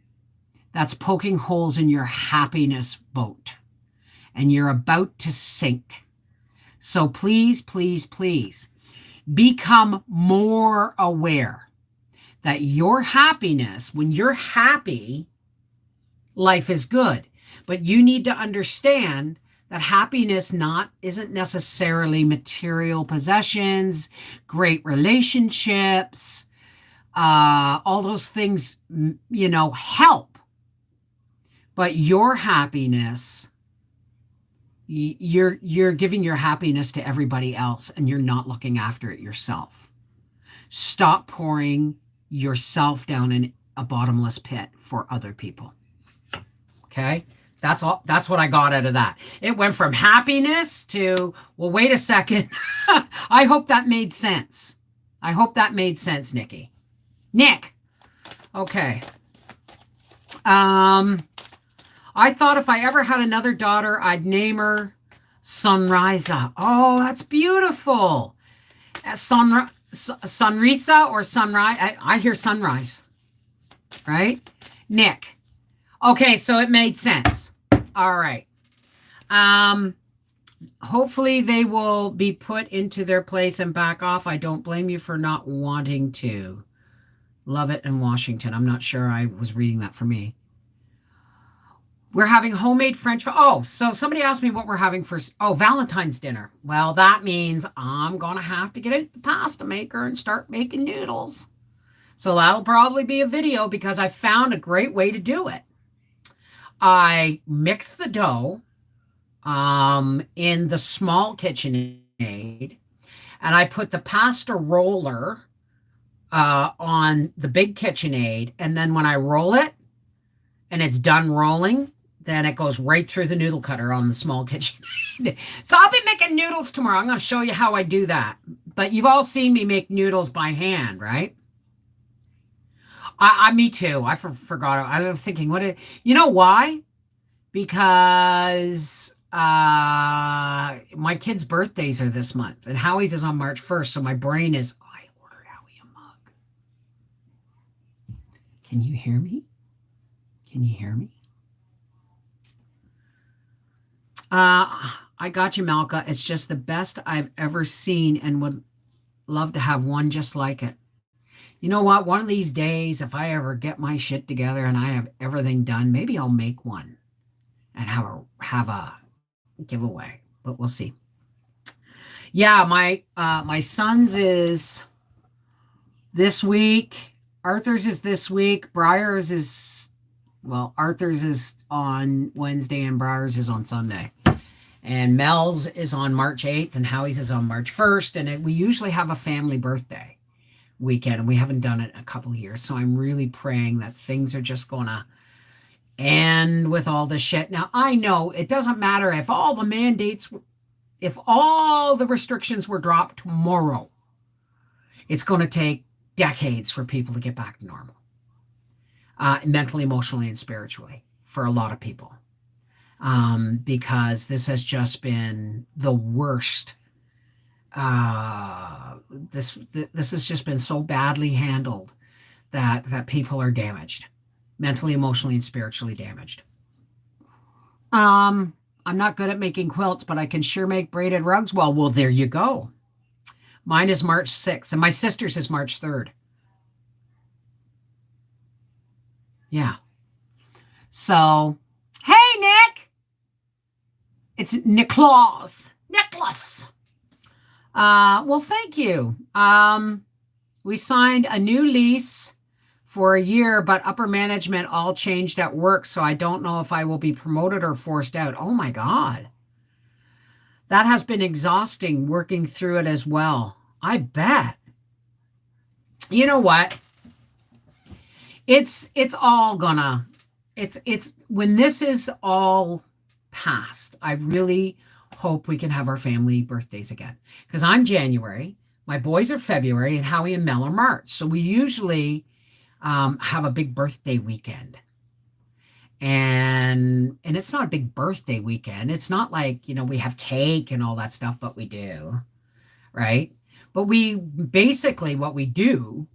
that's poking holes in your happiness boat, and you're about to sink. So please, please, please become more aware that your happiness, when you're happy, life is good. But you need to understand that happiness isn't necessarily material possessions, great relationships, all those things, help. But your happiness, you're giving your happiness to everybody else, and you're not looking after it yourself. Stop pouring yourself down in a bottomless pit for other people. Okay? That's all. That's what I got out of that. It went from happiness to, well, wait a second. I hope that made sense. I hope that made sense, Nikki. Nick. Okay. I thought if I ever had another daughter, I'd name her Sunrisa. Oh, that's beautiful. Sunrisa or Sunrise? I hear sunrise, right? Nick. Okay, so it made sense. All right. Hopefully they will be put into their place and back off. I don't blame you for not wanting to. Love it in Washington. I'm not sure I was reading that for me. We're having homemade French. Oh, so somebody asked me what we're having for, Valentine's dinner. Well, that means I'm going to have to get out the pasta maker and start making noodles. So that'll probably be a video because I found a great way to do it. I mix the dough in the small KitchenAid, and I put the pasta roller on the big KitchenAid. And then when I roll it and it's done rolling, then it goes right through the noodle cutter on the small KitchenAid. So I'll be making noodles tomorrow. I'm going to show you how I do that. But you've all seen me make noodles by hand, right? Me too. I forgot. I was thinking, you know why? Because my kids' birthdays are this month, and Howie's is on March 1st. So my brain is, I ordered Howie a mug. Can you hear me? Can you hear me? I got you, Malka. It's just the best I've ever seen and would love to have one just like it. You know what? One of these days, if I ever get my shit together and I have everything done, maybe I'll make one and have a giveaway, but we'll see. Yeah, my son's is this week. Arthur's is this week. Briar's is, Arthur's is on Wednesday and Briar's is on Sunday. And Mel's is on March 8th and Howie's is on March 1st. And we usually have a family birthday weekend, and we haven't done it in a couple of years. So I'm really praying that things are just going to end with all this shit. Now, I know it doesn't matter if all the mandates, if all the restrictions were dropped tomorrow, it's going to take decades for people to get back to normal, mentally, emotionally, and spiritually for a lot of people. Because this has just been the worst. This has just been so badly handled that people are damaged, mentally, emotionally, and spiritually damaged. I'm not good at making quilts, but I can sure make braided rugs. Well, there you go. Mine is March 6th, and my sister's is March 3rd. Yeah. So, hey, Nick. It's Nicholas. Well, thank you. We signed a new lease for a year, but upper management all changed at work, so I don't know if I will be promoted or forced out. Oh my God. That has been exhausting working through it as well. I bet. You know what? It's all gonna, it's when this is all past, I really hope we can have our family birthdays again. Because I'm January, my boys are February, and Howie and Mel are March. So we usually have a big birthday weekend. And it's not a big birthday weekend. It's not like, we have cake and all that stuff, but we do, right? But we basically what we do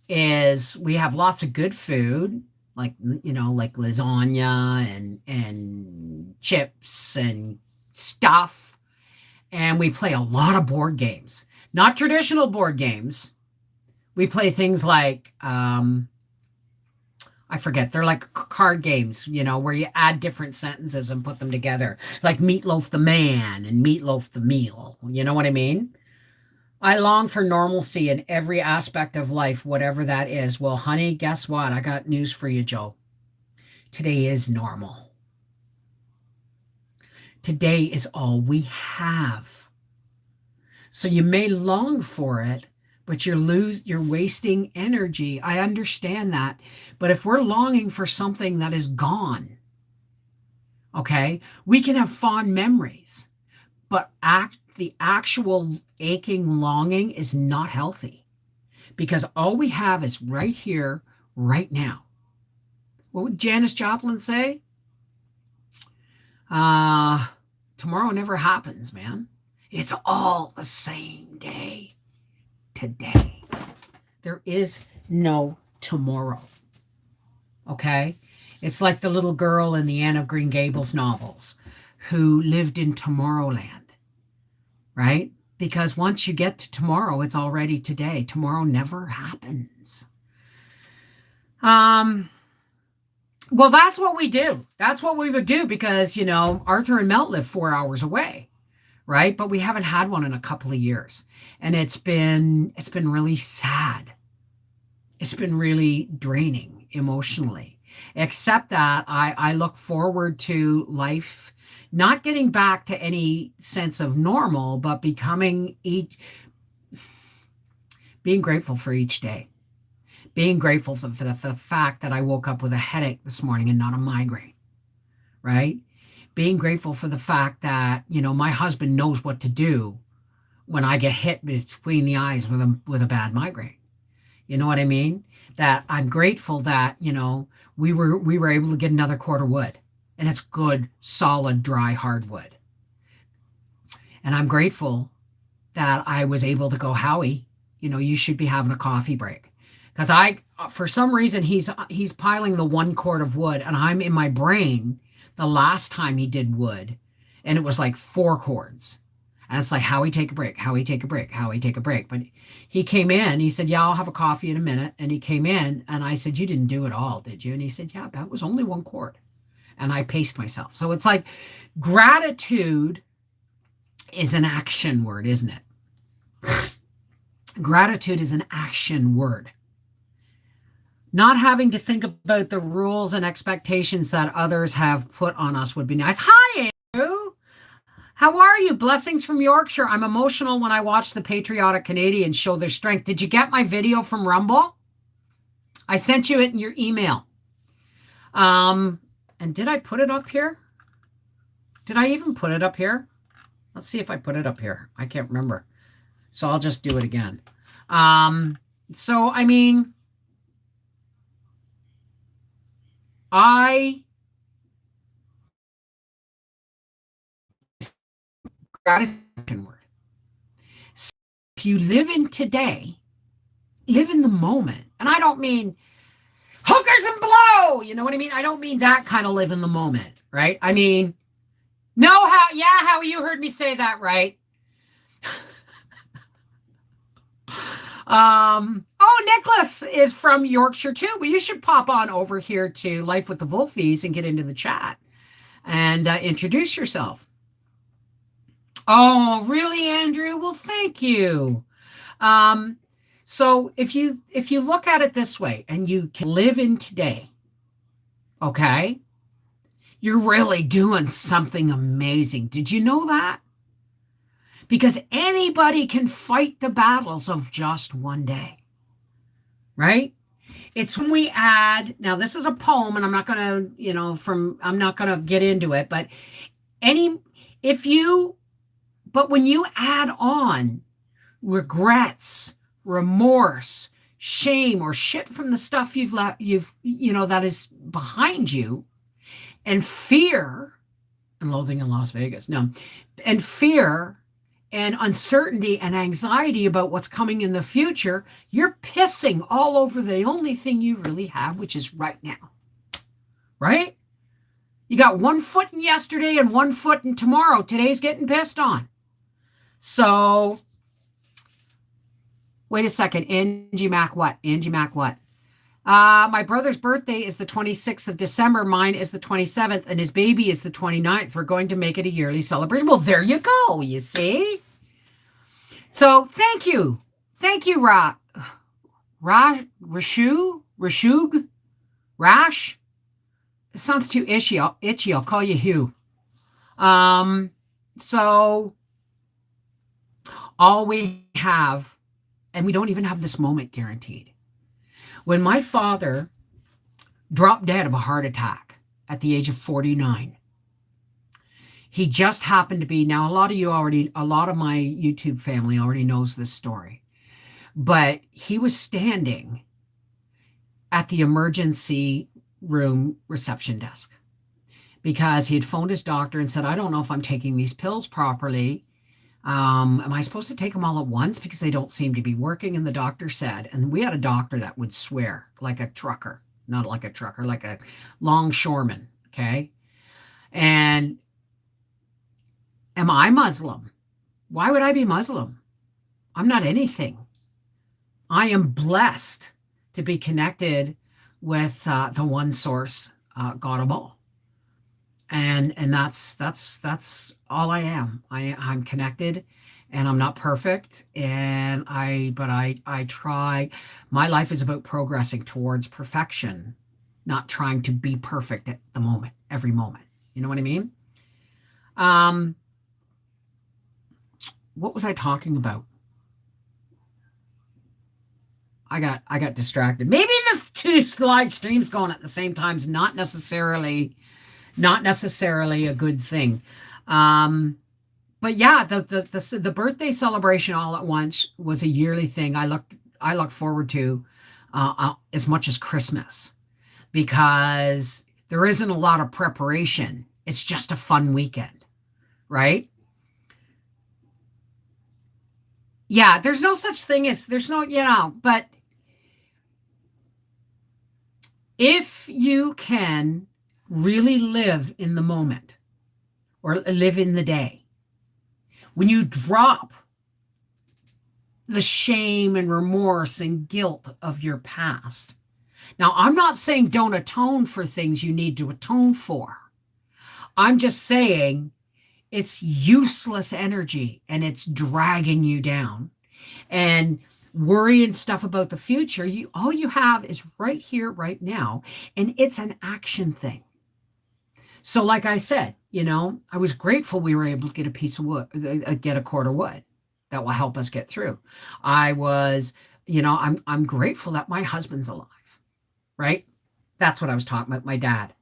is we have lots of good food, like like lasagna and chips and stuff, and we play a lot of board games. Not traditional board games. We play things like I forget, they're like card games, where you add different sentences and put them together, like Meatloaf the Man and Meatloaf the Meal. You know what I mean? I long for normalcy in every aspect of life, whatever that is. Well, honey, guess what? I got news for you, Joe. Today is normal. Today is all we have. So you may long for it, but you're wasting energy. I understand that. But if we're longing for something that is gone, okay, we can have fond memories, but the actual aching longing is not healthy, because all we have is right here, right now. What would Janis Joplin say? Tomorrow never happens, man. It's all the same day. Today. There is no tomorrow. Okay? It's like the little girl in the Anne of Green Gables novels who lived in Tomorrowland, right? Because once you get to tomorrow, it's already today. Tomorrow never happens. Well, that's what we do. That's what we would do because, Arthur and Melt live 4 hours away. Right? But we haven't had one in a couple of years. And it's been really sad. It's been really draining emotionally. Except that I look forward to life not getting back to any sense of normal, but being grateful for each day. Being grateful for the fact that I woke up with a headache this morning and not a migraine. Right? Being grateful for the fact that, my husband knows what to do when I get hit between the eyes with a bad migraine. You know what I mean? That I'm grateful that, we were able to get another cord of wood, and it's good, solid, dry hardwood. And I'm grateful that I was able to go, Howie, you should be having a coffee break. Because for some reason, he's piling the one cord of wood, and I'm in my brain the last time he did wood, and it was like 4 cords. And it's like, Howie, take a break, Howie, take a break, Howie, take a break. But he came in, he said, yeah, I'll have a coffee in a minute. And he came in, and I said, you didn't do it all, did you? And he said, yeah, that was only 1 cord. And I paced myself. So it's like gratitude is an action word, isn't it? Gratitude is an action word. Not having to think about the rules and expectations that others have put on us would be nice. Hi, Andrew. How are you? Blessings from Yorkshire. I'm emotional when I watch the patriotic Canadians show their strength. Did you get my video from Rumble? I sent you it in your email. And did I put it up here? Did I even put it up here? Let's see if I put it up here. I can't remember. So I'll just do it again. So, I mean, gratitude word. So if you live in today, live in the moment. And I don't mean hookers and blow. You know what I mean? I don't mean that kind of live in the moment, right? I mean, how you heard me say that, right? Nicholas is from Yorkshire too. Well, you should pop on over here to Life with the Wolfies and get into the chat and introduce yourself. Oh, really, Andrew? Well, thank you. So if you look at it this way and you can live in today, okay, you're really doing something amazing. Did you know that? Because anybody can fight the battles of just one day, right? It's when we add, now this is a poem and I'm not going to, I'm not going to get into it, but when you add on regrets, remorse, shame or shit from the stuff that is behind you, and fear and loathing in Las Vegas. No, and fear and uncertainty and anxiety about what's coming in the future, you're pissing all over the only thing you really have, which is right now. Right? You got 1 foot in yesterday and 1 foot in tomorrow. Today's getting pissed on. So, wait a second. Angie Mac what? Angie Mac what? My brother's birthday is the 26th of December. Mine is the 27th, and his baby is the 29th. We're going to make it a yearly celebration. Well, there you go, you see? So, thank you. Thank you, Rashug? Rash? It sounds too itchy. I'll call you Hugh. So, all we have, and we don't even have this moment guaranteed. When my father dropped dead of a heart attack at the age of 49, he just happened to be, now a lot of my YouTube family already knows this story, but he was standing at the emergency room reception desk because he had phoned his doctor and said, I don't know if I'm taking these pills properly. Am I supposed to take them all at once because they don't seem to be working? And the doctor said, and we had a doctor that would swear like a trucker, not like a trucker, like a longshoreman. Okay. And am I Muslim? Why would I be Muslim? I'm not anything. I am blessed to be connected with the one source, God of all. And that's all I am. I'm connected, and I'm not perfect. And I try. My life is about progressing towards perfection, not trying to be perfect at the moment, every moment. You know what I mean? What was I talking about? I got distracted. Maybe this 2 live streams going at the same time is not necessarily a good thing. But yeah, the birthday celebration all at once was a yearly thing I look forward to as much as Christmas, because there isn't a lot of preparation. It's just a fun weekend, right? Yeah, there's no such thing as, but if you can really live in the moment or live in the day, when you drop the shame and remorse and guilt of your past. Now, I'm not saying don't atone for things you need to atone for. I'm just saying it's useless energy and it's dragging you down. And worry and stuff about the future, all you have is right here, right now, and it's an action thing. So like I said, I was grateful we were able to get a piece of wood, get a cord of wood that will help us get through. I was, I'm grateful that my husband's alive, right? That's what I was talking about, my dad.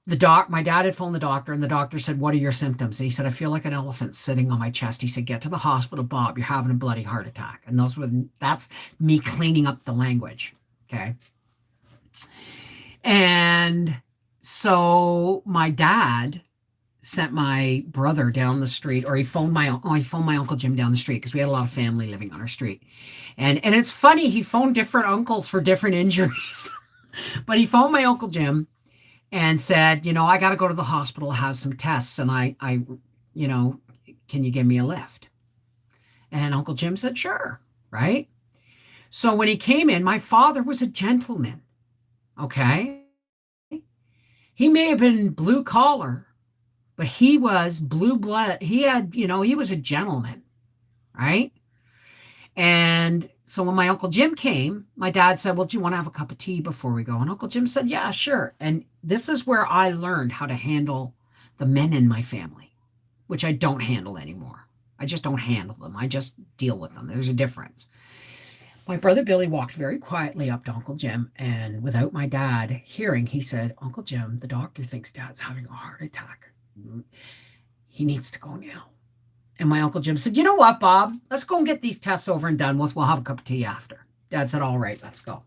My dad had phoned the doctor, and the doctor said, what are your symptoms? And he said, I feel like an elephant sitting on my chest. He said, get to the hospital, Bob, you're having a bloody heart attack. And that's me cleaning up the language. Okay. And so my dad sent my brother down the street, or he phoned my Uncle Jim down the street, because we had a lot of family living on our street. And it's funny, he phoned different uncles for different injuries. But he phoned my Uncle Jim and said, I got to go to the hospital, have some tests, and I can you give me a lift? And Uncle Jim said, sure, right? So when he came in, my father was a gentleman, okay? He may have been blue collar, but he was blue blood. He had, he was a gentleman, right? And so when my Uncle Jim came, my dad said, well, do you want to have a cup of tea before we go? And Uncle Jim said, yeah, sure. And this is where I learned how to handle the men in my family, which I don't handle anymore. I just don't handle them. I just deal with them. There's a difference. My brother Billy walked very quietly up to Uncle Jim, and without my dad hearing, he said, Uncle Jim, the doctor thinks Dad's having a heart attack. He needs to go now. And my Uncle Jim said, you know what, Bob? Let's go and get these tests over and done with. We'll have a cup of tea after. Dad said, all right, let's go.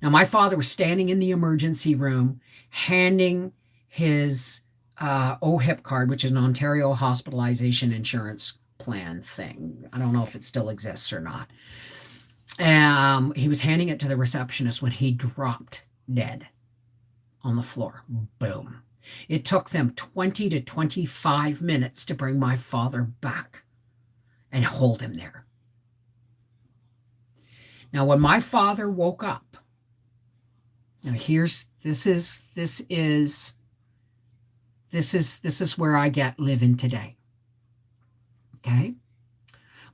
Now, my father was standing in the emergency room handing his OHIP card, which is an Ontario Hospitalization Insurance Plan thing. I don't know if it still exists or not. He was handing it to the receptionist when he dropped dead on the floor. Boom. It took them 20 to 25 minutes to bring my father back and hold him there. Now, when my father woke up, now this is where I get living today. Okay?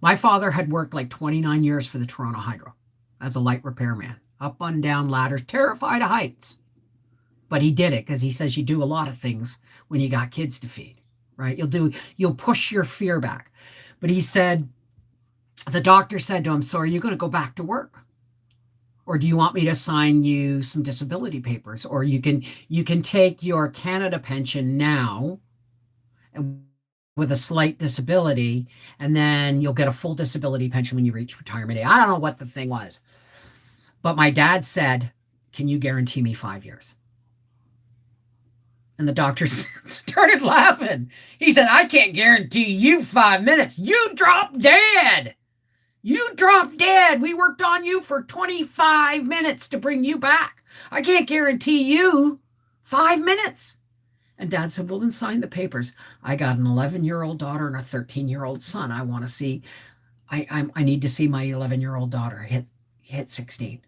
My father had worked like 29 years for the Toronto Hydro as a light repairman, up and down ladders, terrified of heights. But he did it because he says you do a lot of things when you got kids to feed, right? You'll push your fear back. But he said, the doctor said to him, so are you going to go back to work? Or do you want me to sign you some disability papers? Or you can take your Canada pension now and with a slight disability, and then you'll get a full disability pension when you reach retirement age. I don't know what the thing was. But my dad said, can you guarantee me 5 years? And the doctor started laughing. He said, I can't guarantee you 5 minutes. You dropped dead. You dropped dead. We worked on you for 25 minutes to bring you back. I can't guarantee you 5 minutes. And Dad said, well, then sign the papers. I got an 11-year-old daughter and a 13-year-old son. I want to see, I need to see my 11-year-old daughter hit 16.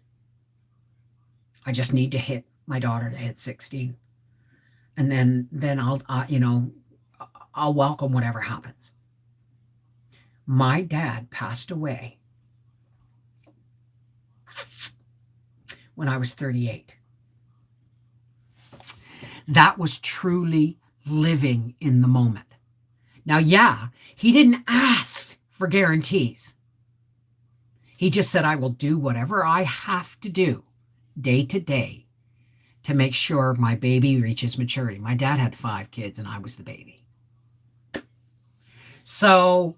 I just need to hit my daughter to hit 16. And then I'll welcome whatever happens. My dad passed away when I was 38. That was truly living in the moment. Now, yeah, he didn't ask for guarantees. He just said, I will do whatever I have to do day to day to make sure my baby reaches maturity. My dad had 5 kids and I was the baby. So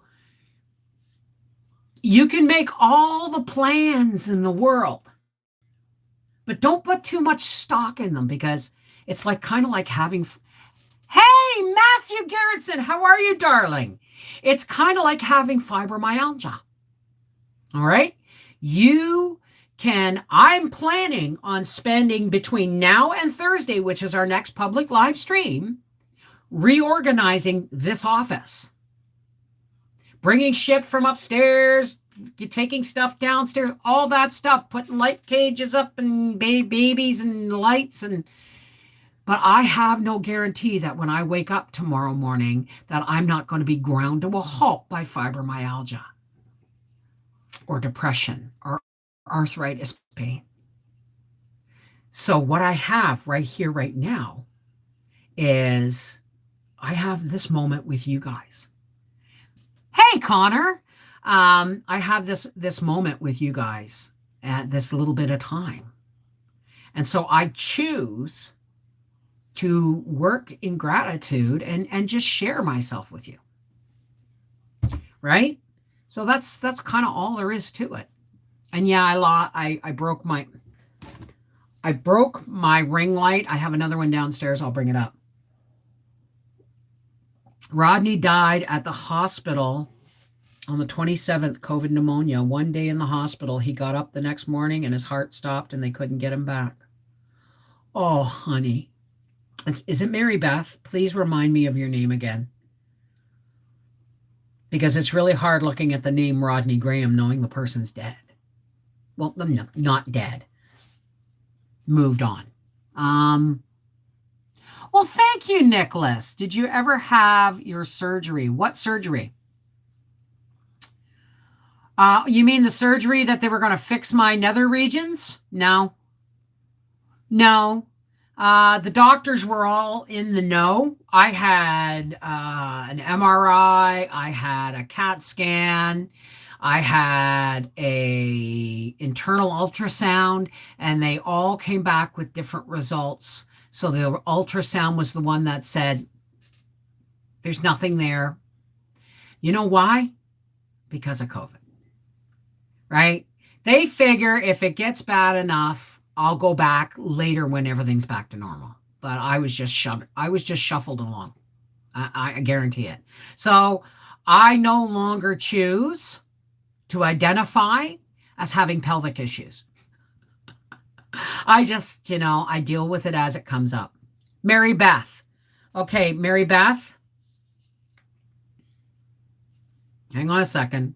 you can make all the plans in the world, but don't put too much stock in them because it's kind of like having, hey, Matthew Garrettson, how are you, darling? It's kind of like having fibromyalgia. All right? I'm planning on spending between now and Thursday, which is our next public live stream, reorganizing this office. Bringing shit from upstairs, taking stuff downstairs, all that stuff, putting light cages up and babies and lights. But I have no guarantee that when I wake up tomorrow morning that I'm not going to be ground to a halt by fibromyalgia or depression or arthritis pain. So what I have right here, right now, is I have this moment with you guys. Hey, Connor, I have this moment with you guys at this little bit of time. And so I choose to work in gratitude and just share myself with you. Right? So that's kind of all there is to it. And yeah, I broke my ring light. I have another one downstairs. I'll bring it up. Rodney died at the hospital on the 27th, COVID pneumonia. One day in the hospital, he got up the next morning and his heart stopped and they couldn't get him back. Oh, honey. Is it Mary Beth? Please remind me of your name again. Because it's really hard looking at the name Rodney Graham knowing the person's dead. Well, no, not dead. Moved on. Well, thank you, Nicholas. Did you ever have your surgery? What surgery? You mean the surgery that they were going to fix my nether regions? No. The doctors were all in the know. I had an MRI. I had a CAT scan. I had a internal ultrasound, and they all came back with different results. So the ultrasound was the one that said, there's nothing there. You know why? Because of COVID, right? They figure if it gets bad enough, I'll go back later when everything's back to normal. But I was just shuffled along. I guarantee it. So I no longer choose to identify as having pelvic issues. I just, I deal with it as it comes up. Mary Beth. Okay, Mary Beth. Hang on a second.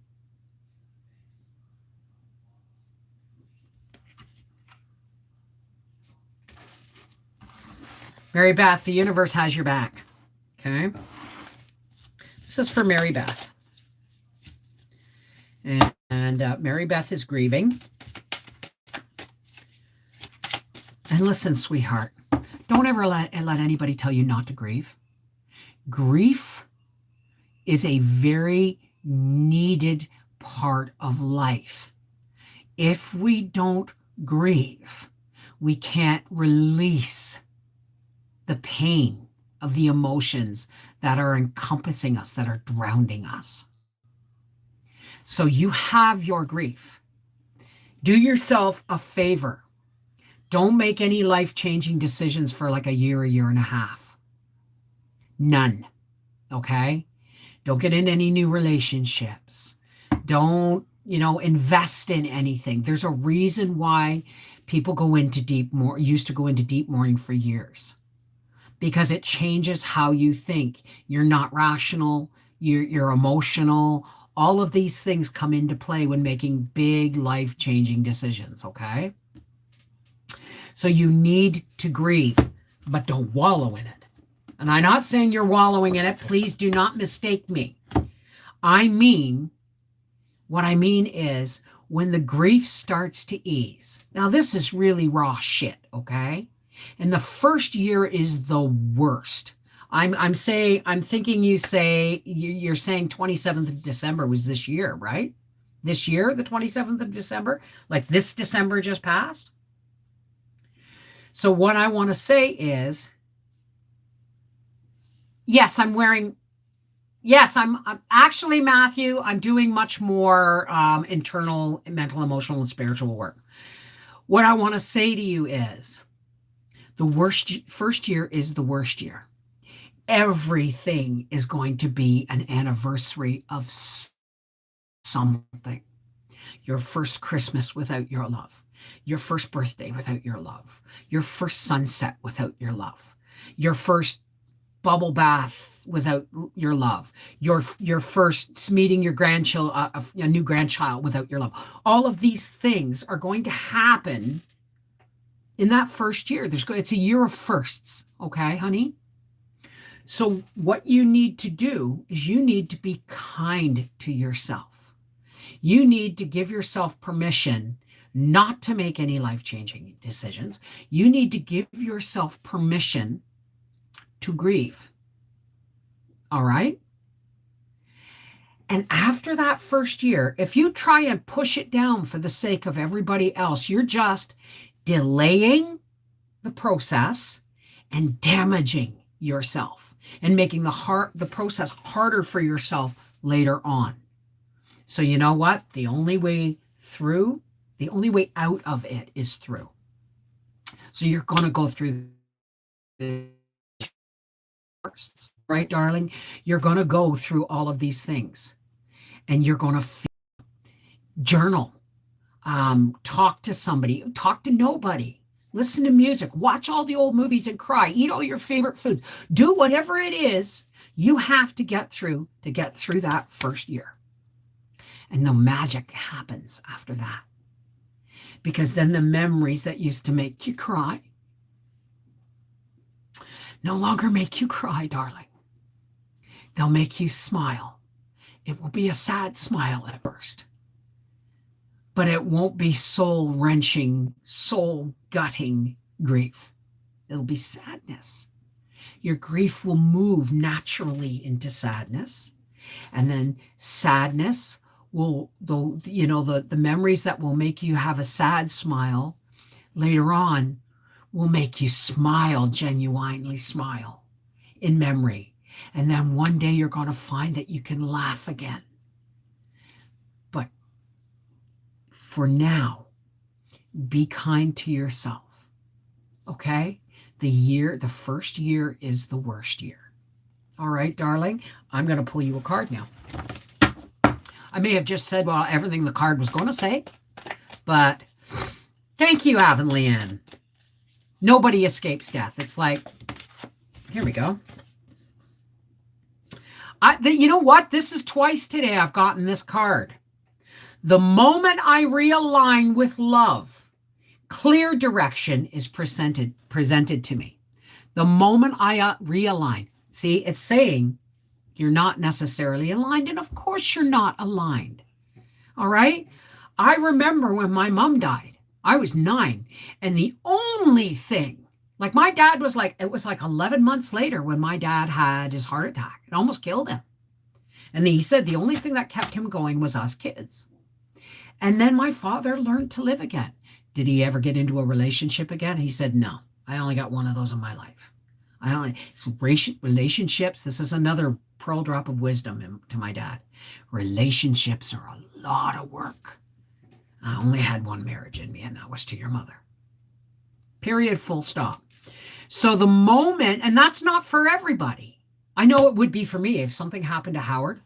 Mary Beth, the universe has your back. Okay. This is for Mary Beth. And Mary Beth is grieving. And listen, sweetheart, don't ever let anybody tell you not to grieve. Grief is a very needed part of life. If we don't grieve, we can't release the pain of the emotions that are encompassing us, that are drowning us. So you have your grief. Do yourself a favor. Don't make any life-changing decisions for like a year and a half. None. Okay? Don't get in any new relationships. Don't, invest in anything. There's a reason why people used to go into deep mourning for years. Because it changes how you think. You're not rational, you're emotional. All of these things come into play when making big life-changing decisions, okay? So you need to grieve, but don't wallow in it. And I'm not saying you're wallowing in it. Please do not mistake me. What I mean is when the grief starts to ease. Now, this is really raw shit, okay? And the first year is the worst. I'm thinking you're saying 27th of December was this year, right? This year, the 27th of December? Like this December just passed? So what I want to say is, yes, I'm actually, Matthew, I'm doing much more internal, mental, emotional, and spiritual work. What I want to say to you is, the first year is the worst year. Everything is going to be an anniversary of something. Your first Christmas without your love. Your first birthday without your love. Your first sunset without your love. Your first bubble bath without your love. Your first meeting your a new grandchild without your love. All of these things are going to happen in that first year. It's a year of firsts, okay, honey? So what you need to do is you need to be kind to yourself. You need to give yourself permission not to make any life-changing decisions. You need to give yourself permission to grieve. All right? And after that first year, if you try and push it down for the sake of everybody else, you're just delaying the process and damaging yourself and making the process harder for yourself later on. So you know what? The only way out of it is through. So you're going to go through the first, right, darling? You're going to go through all of these things and you're going to journal, talk to somebody, talk to nobody. Listen to music, watch all the old movies and cry, eat all your favorite foods, do whatever it is you have to get through that first year. And the magic happens after that. Because then the memories that used to make you cry no longer make you cry, darling. They'll make you smile. It will be a sad smile at first. But it won't be soul-wrenching, soul-gutting grief. It'll be sadness. Your grief will move naturally into sadness. And then sadness will, the memories that will make you have a sad smile later on will make you smile, genuinely smile in memory. And then one day you're going to find that you can laugh again. But for now, be kind to yourself. Okay? The first year is the worst year. All right, darling, I'm going to pull you a card now. I may have just said, well, everything the card was going to say, but thank you, Avonlea Ann. Nobody escapes death. It's like, here we go. You know what? This is twice today I've gotten this card. The moment I realign with love, clear direction is presented to me. The moment I realign, see, it's saying you're not necessarily aligned, and of course you're not aligned. All right? I remember when my mom died, I was 9, and the only thing, like my dad was like, it was like 11 months later when my dad had his heart attack. It almost killed him. And he said the only thing that kept him going was us kids. And then my father learned to live again. Did he ever get into a relationship again? He said, no, I only got one of those in my life. Relationships, this is another pearl drop of wisdom to my dad. Relationships are a lot of work. I only had one marriage in me, and that was to your mother. Period, full stop. So the moment, and that's not for everybody. I know it would be for me if something happened to Howard.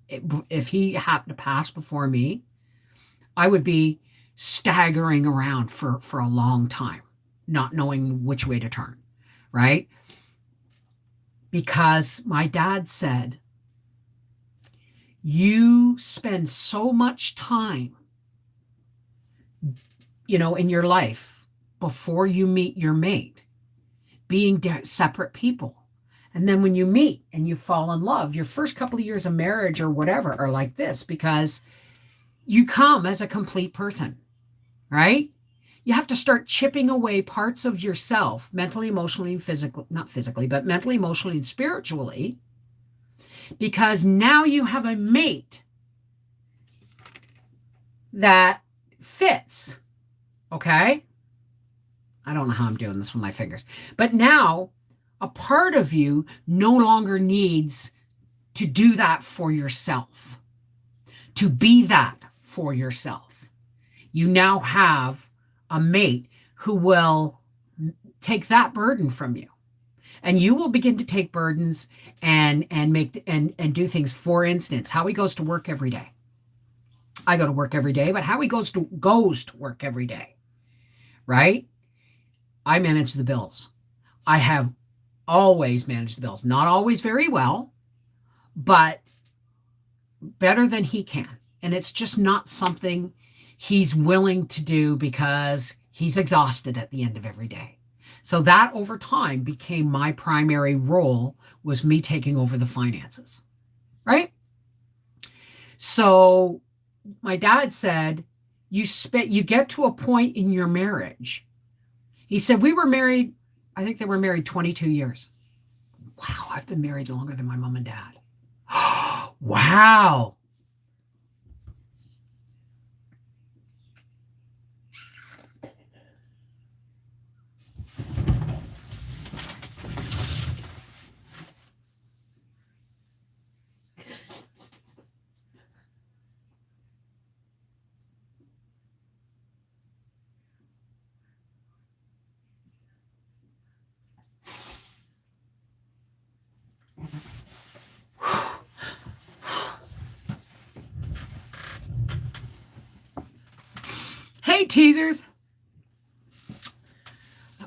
If he happened to pass before me, I would be staggering around for a long time, not knowing which way to turn, right? Because my dad said, you spend so much time, in your life before you meet your mate, being separate people. And then when you meet and you fall in love, your first couple of years of marriage or whatever are like this because you come as a complete person, right? You have to start chipping away parts of yourself, mentally, emotionally, and physically, not physically, but mentally, emotionally, and spiritually, because now you have a mate that fits, okay? I don't know how I'm doing this with my fingers, but now a part of you no longer needs to do that for yourself, to be that for yourself. You now have a mate who will take that burden from you, and you will begin to take burdens and do things. For instance, Howie goes to work every day. I go to work every day, but Howie goes to work every day, right? I manage the bills. I have always managed the bills. Not always very well, but better than he can. And it's just not something he's willing to do because he's exhausted at the end of every day. So that over time became my primary role, was me taking over the finances, right? So my dad said, you get to a point in your marriage. He said, we were married, I think they were married 22 years. Wow, I've been married longer than my mom and dad. Wow. Hey, teasers.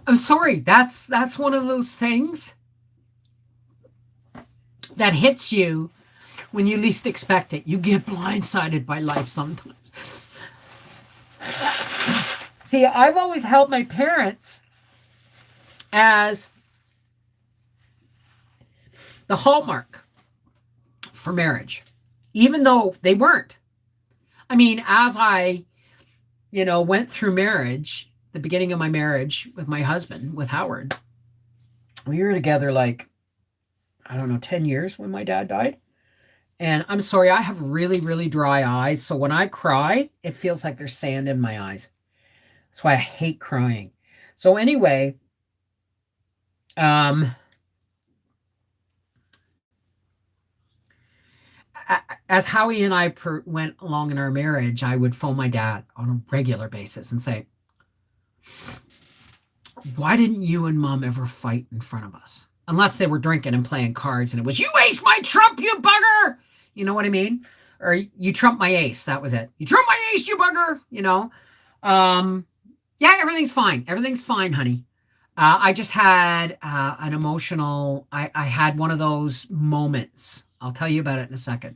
I'm sorry. That's one of those things that hits you when you least expect it. You get blindsided by life sometimes. See, I've always held my parents as the hallmark for marriage, even though they weren't. I mean, as I went through marriage, the beginning of my marriage with my husband, with Howard, we were together 10 years when my dad died. And I'm sorry, I have really, really dry eyes. So when I cry, it feels like there's sand in my eyes. That's why I hate crying. So anyway, as Howie and I went along in our marriage, I would phone my dad on a regular basis and say, why didn't you and mom ever fight in front of us? Unless they were drinking and playing cards and it was, you ace my trump, you bugger. You know what I mean? Or you trump my ace. That was it. You trump my ace, you bugger. You know? Yeah, everything's fine. Everything's fine, honey. I just had an emotional, I had one of those moments. I'll tell you about it in a second.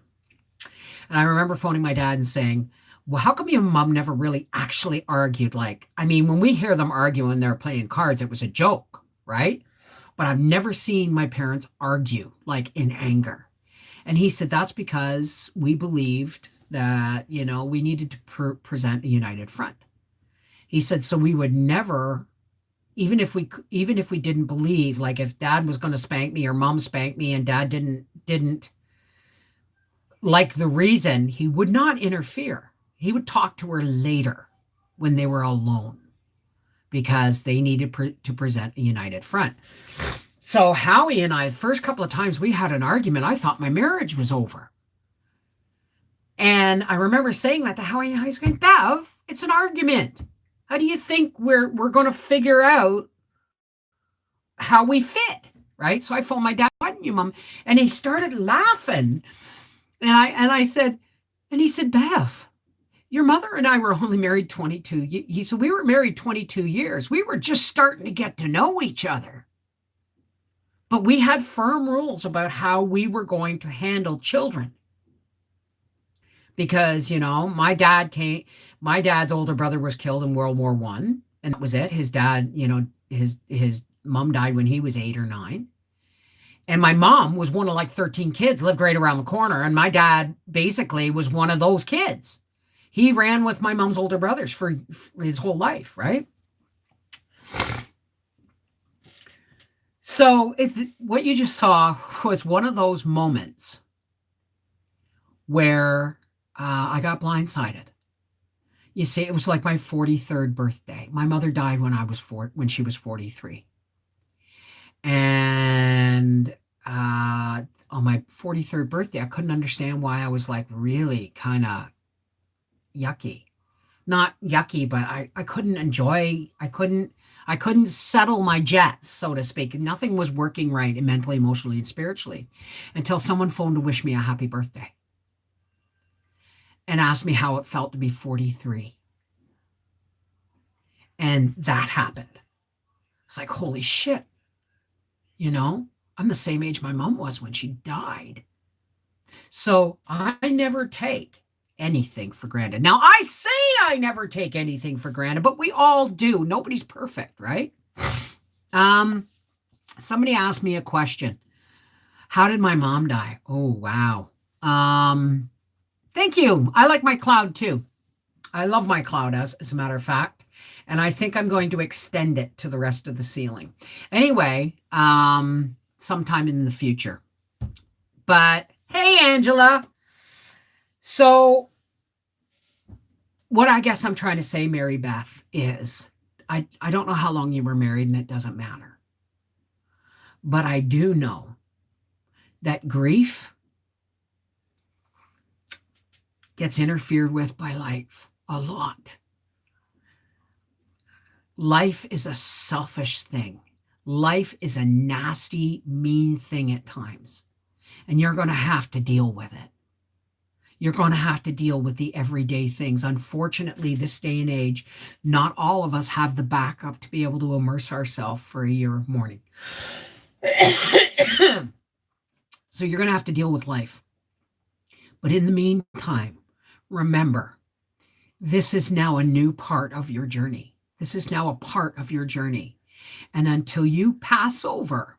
And I remember phoning my dad and saying, well, how come you and mom never really actually argued? Like, I mean, when we hear them argue when they're playing cards, it was a joke, right? But I've never seen my parents argue like in anger. And he said, that's because we believed that, you know, we needed to present a united front. He said, so we would never, even if we didn't believe, like if dad was going to spank me or mom spanked me and dad didn't like the reason, he would not interfere. He would talk to her later when they were alone because they needed to present a united front. So Howie and I, the first couple of times we had an argument, I thought my marriage was over. And I remember saying that to Howie, and Howie's going, Bev, it's an argument. How do you think we're going to figure out how we fit? Right? So I phoned my dad, why didn't you, Mom? And he started laughing. And I said, and he said, Bev, your mother and I were only married 22. He said, we were married 22 years. We were just starting to get to know each other. But we had firm rules about how we were going to handle children. Because, you know, my dad's older brother was killed in World War I, and that was it. His dad, you know, his mom died when he was 8 or 9. And my mom was one of like 13 kids, lived right around the corner. And my dad basically was one of those kids. He ran with my mom's older brothers for his whole life, right? So what you just saw was one of those moments where I got blindsided. You see, it was like my 43rd birthday. My mother died when she was 43. And on my 43rd birthday, I couldn't understand why I was like really kind of yucky. Not yucky, but I couldn't enjoy, I couldn't settle my jets, so to speak. Nothing was working right mentally, emotionally, and spiritually until someone phoned to wish me a happy birthday and asked me how it felt to be 43. And that happened. It's like, holy shit. You know, I'm the same age my mom was when she died. So I never take anything for granted. Now, I say I never take anything for granted, but we all do. Nobody's perfect, right? Somebody asked me a question. How did my mom die? Oh, wow. Thank you. I like my cloud too. I love my cloud as a matter of fact. And I think I'm going to extend it to the rest of the ceiling. Anyway, sometime in the future. But hey, Angela. So what I guess I'm trying to say, Mary Beth, is I don't know how long you were married and it doesn't matter. But I do know that grief gets interfered with by life a lot. Life is a selfish thing. Life is a nasty, mean thing at times. And you're going to have to deal with it. You're going to have to deal with the everyday things. Unfortunately, this day and age, not all of us have the backup to be able to immerse ourselves for a year of mourning. So you're going to have to deal with life. But in the meantime, remember, this is now a new part of your journey. This is now a part of your journey. And until you pass over,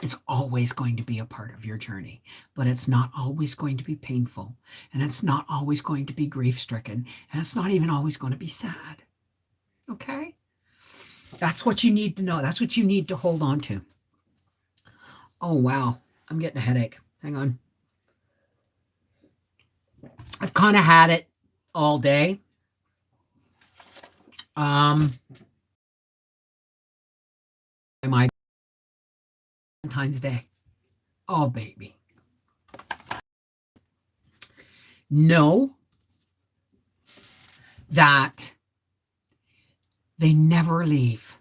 it's always going to be a part of your journey, but it's not always going to be painful, and it's not always going to be grief-stricken, and it's not even always going to be sad. Okay? That's what you need to know. That's what you need to hold on to. Oh, wow. I'm getting a headache. Hang on. I've kind of had it all day. My Valentine's Day. Oh, baby. know that they never leave.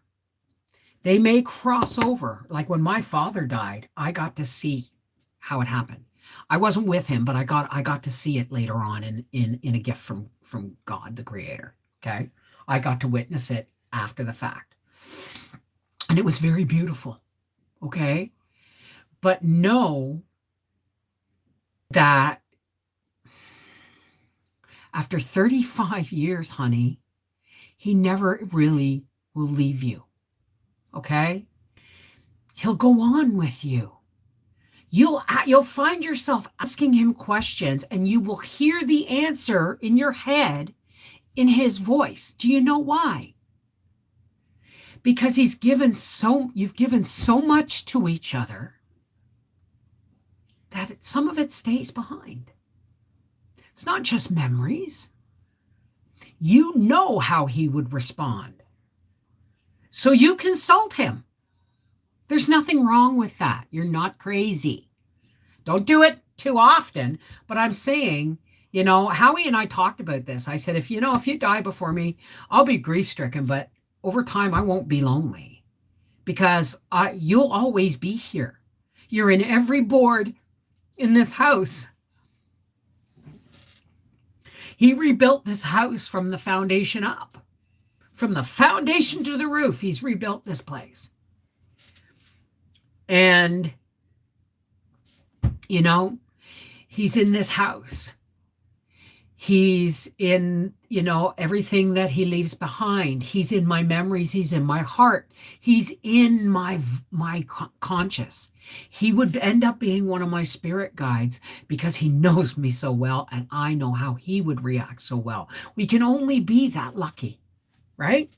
They may cross over. Like when my father died, I got to see how it happened. I wasn't with him, but I got to see it later on in a gift from God, the Creator. Okay. I got to witness it after the fact. And it was very beautiful. Okay. But know that after 35 years, honey, he never really will leave you. Okay? He'll go on with you. You'll find yourself asking him questions and you will hear the answer in your head in his voice. Do you know why? Because you've given so much to each other that some of it stays behind. It's not just memories. You know how he would respond. So you consult him. There's nothing wrong with that. You're not crazy. Don't do it too often. But I'm saying, Howie and I talked about this. I said, if you die before me, I'll be grief-stricken, but over time I won't be lonely because you'll always be here. You're in every board in this house. He rebuilt this house from the foundation up. From the foundation to the roof, he's rebuilt this place. And, he's in this house. He's in, everything that he leaves behind. He's in my memories. He's in my heart. He's in my conscious. He would end up being one of my spirit guides because he knows me so well and I know how he would react so well. We can only be that lucky, right?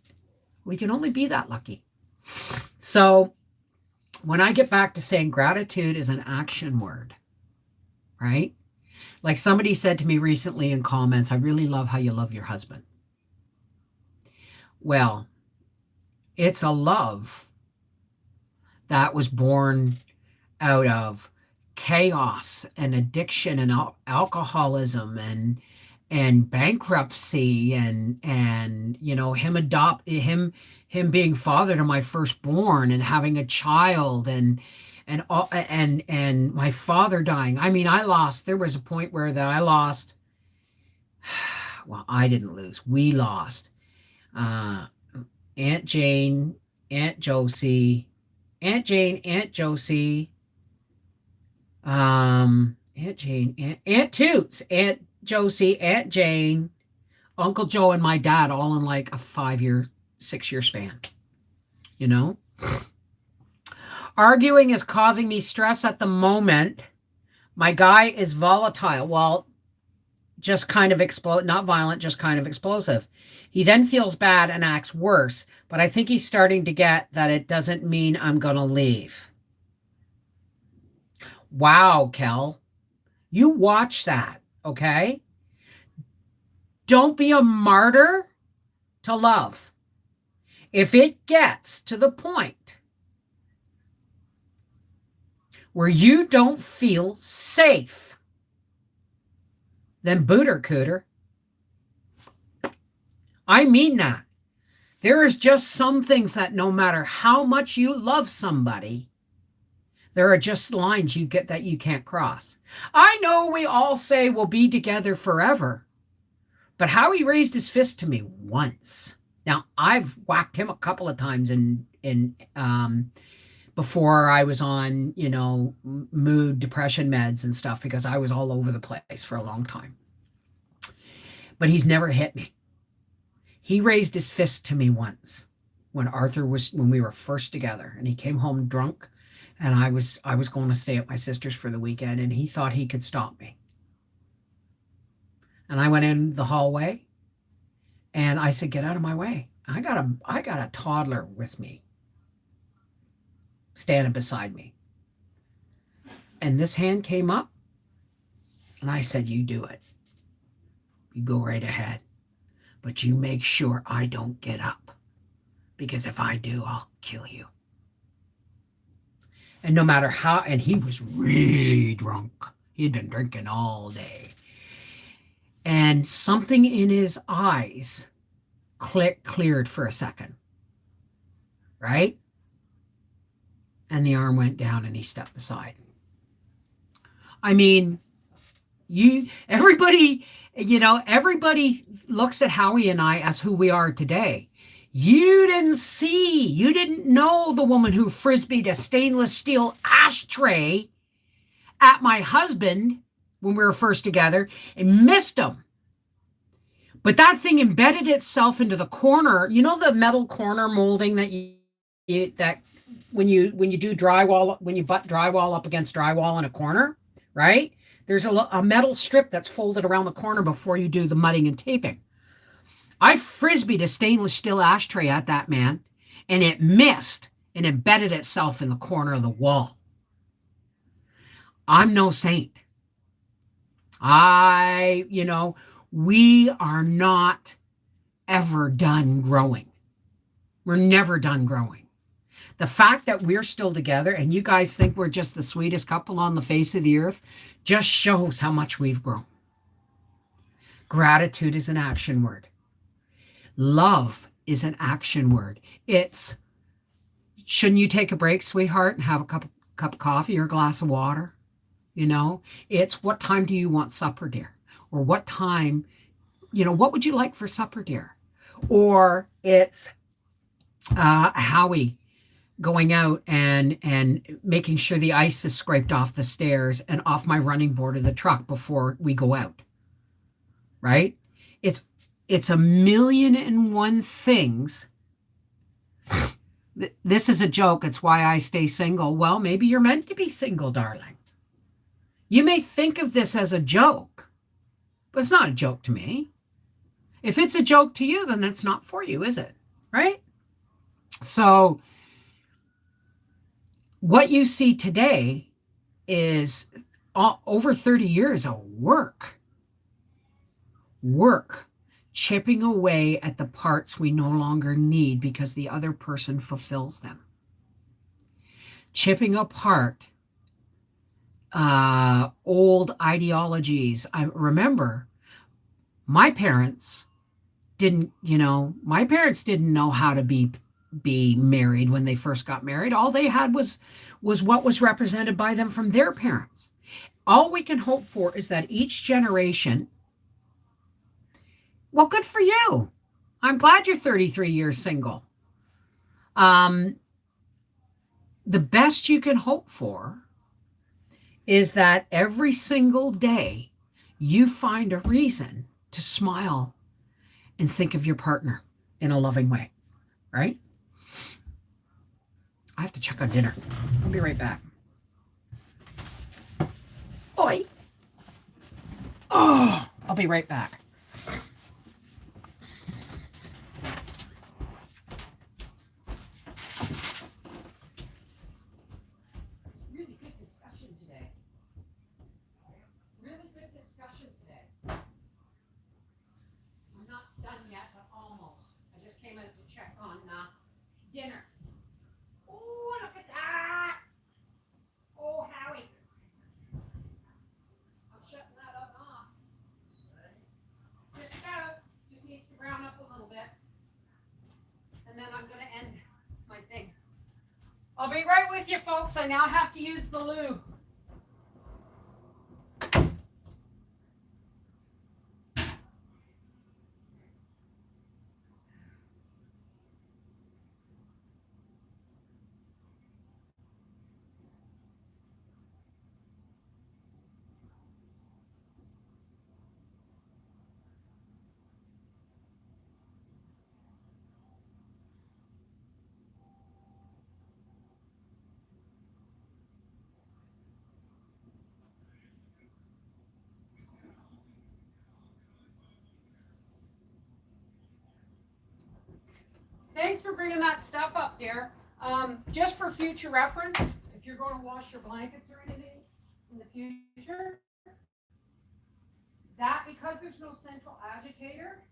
We can only be that lucky. So when I get back to saying gratitude is an action word, right? Like somebody said to me recently in comments, I really love how you love your husband. Well, it's a love that was born out of chaos and addiction and alcoholism and bankruptcy and him being father to my firstborn and having a child and my father dying. I mean, there was a point where I lost, well, I didn't lose. We lost Aunt Jane, Aunt Josie, Aunt Toots, Aunt Josie, Aunt Jane, Uncle Joe, and my dad all in like a 6-year span. Arguing is causing me stress at the moment. My guy is volatile. Well, just kind of not violent, just kind of explosive. He then feels bad and acts worse, but I think he's starting to get that it doesn't mean I'm going to leave. Wow, Kel. You watch that, okay? Don't be a martyr to love. If it gets to the point where you don't feel safe, then booter cooter. I mean that. There is just some things that no matter how much you love somebody, there are just lines you get that you can't cross. I know we all say we'll be together forever, but Howie raised his fist to me once. Now, I've whacked him a couple of times before I was on, mood depression meds and stuff because I was all over the place for a long time. But he's never hit me. He raised his fist to me once when we were first together, and he came home drunk, and I was going to stay at my sister's for the weekend, and he thought he could stop me. And I went in the hallway and I said, get out of my way. I got a toddler with me standing beside me. And this hand came up and I said, you do it. You go right ahead. But you make sure I don't get up. Because if I do, I'll kill you. And no matter and he was really drunk. He'd been drinking all day. And something in his eyes cleared for a second, right? And the arm went down and he stepped aside. I mean, everybody looks at Howie and I as who we are today. You didn't know the woman who frisbeed a stainless steel ashtray at my husband when we were first together and missed him. But that thing embedded itself into the corner. You know the metal corner molding that when you do drywall, when you butt drywall up against drywall in a corner, right? There's a metal strip that's folded around the corner before you do the mudding and taping. I frisbeed a stainless steel ashtray at that man, and it missed and embedded itself in the corner of the wall. I'm no saint. We are not ever done growing. We're never done growing. The fact that we're still together and you guys think we're just the sweetest couple on the face of the earth just shows how much we've grown. Gratitude is an action word. Love is an action word. It's, shouldn't you take a break, sweetheart, and have a cup of coffee or a glass of water? It's, what time do you want supper, dear? Or what time, what would you like for supper, dear? Or it's Howie going out and making sure the ice is scraped off the stairs and off my running board of the truck before we go out, right? It's a million and one things. This is a joke. It's why I stay single. Well, maybe you're meant to be single, darling. You may think of this as a joke, but it's not a joke to me. If it's a joke to you, then it's not for you, is it? Right? So what you see today is over 30 years of work, chipping away at the parts we no longer need because the other person fulfills them. Chipping apart old ideologies. I remember my parents didn't know how to be married when they first got married. All they had was what was represented by them from their parents. All we can hope for is that each generation, well, good for you. I'm glad you're 33 years single. The best you can hope for is that every single day you find a reason to smile and think of your partner in a loving way, right? I have to check on dinner. I'll be right back. Oi! Oh, I'll be right back. Really good discussion today. I'm not done yet, but almost. I just came out to check on dinner. Oh, look at that! Oh, Howie. I'm shutting that oven off. Just about. Just needs to brown up a little bit. And then I'm going to end my thing. I'll be right with you, folks. I now have to use the lube. Thanks for bringing that stuff up, dear. Just for future reference, if you're going to wash your blankets or anything in the future, that, because there's no central agitator,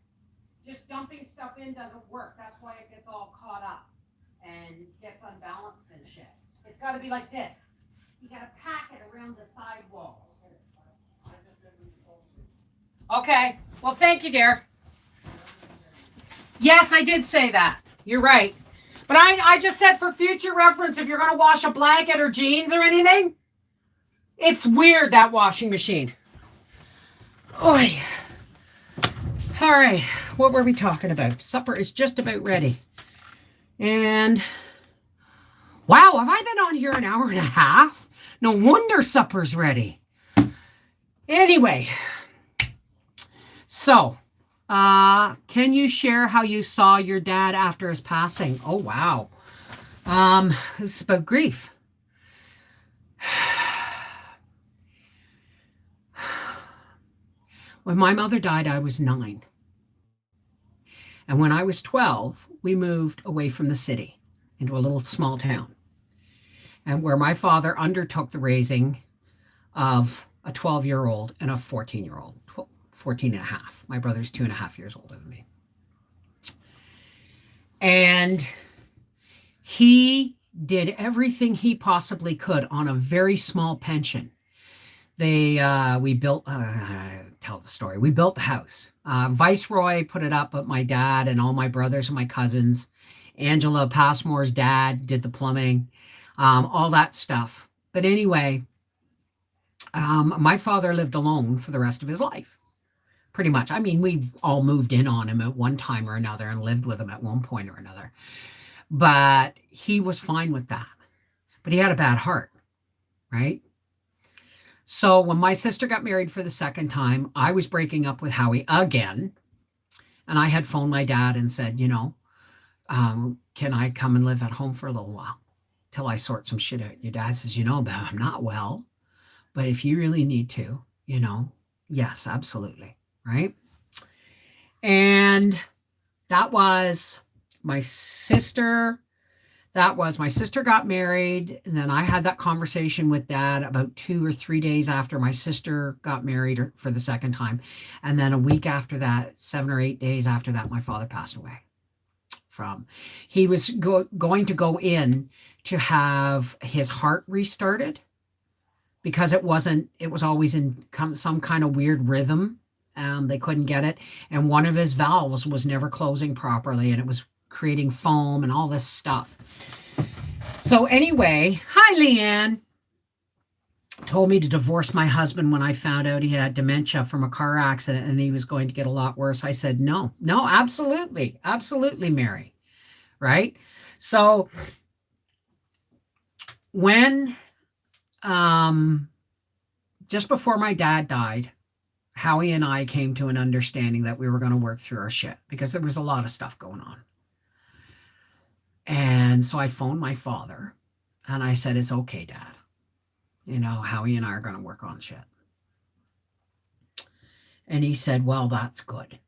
just dumping stuff in doesn't work. That's why it gets all caught up and gets unbalanced and shit. It's got to be like this. You got to pack it around the side walls. Okay. Well, thank you, dear. Yes, I did say that. You're right. But I just said for future reference, if you're going to wash a blanket or jeans or anything, it's weird, that washing machine. Oy. All right. What were we talking about? Supper is just about ready. And wow, have I been on here an hour and a half? No wonder supper's ready. Anyway, so can you share how you saw your dad after his passing? Oh, wow. This is about grief. When my mother died, I was 9. And when I was 12, we moved away from the city into a little small town, and where my father undertook the raising of a 12-year-old and a 14-year-old, 14 and a half. My brother's 2.5 years older than me. And he did everything he possibly could on a very small pension. We built, tell the story. We built the house. Viceroy put it up, but my dad and all my brothers and my cousins, Angela Passmore's dad did the plumbing, all that stuff. But anyway, my father lived alone for the rest of his life, pretty much. I mean, we all moved in on him at one time or another and lived with him at one point or another. But he was fine with that. But he had a bad heart, right? So when my sister got married for the second time, I was breaking up with Howie again. And I had phoned my dad and said, can I come and live at home for a little while till I sort some shit out? Your dad says, but I'm not well. But if you really need to, yes, absolutely. Right. And that was my sister. My sister got married. And then I had that conversation with Dad about 2 or 3 days after my sister got married for the second time. And then a week after that, 7 or 8 days after that, my father passed away. He was going to go in to have his heart restarted, because it was always in some kind of weird rhythm. They couldn't get it. And one of his valves was never closing properly, and it was creating foam and all this stuff. So anyway, hi, Leanne. Told me to divorce my husband when I found out he had dementia from a car accident and he was going to get a lot worse. I said, no, absolutely. Absolutely, Mary. Right? So when, just before my dad died, Howie and I came to an understanding that we were going to work through our shit because there was a lot of stuff going on. And so I phoned my father and I said, it's okay, Dad. Howie and I are going to work on shit. And he said, well, that's good.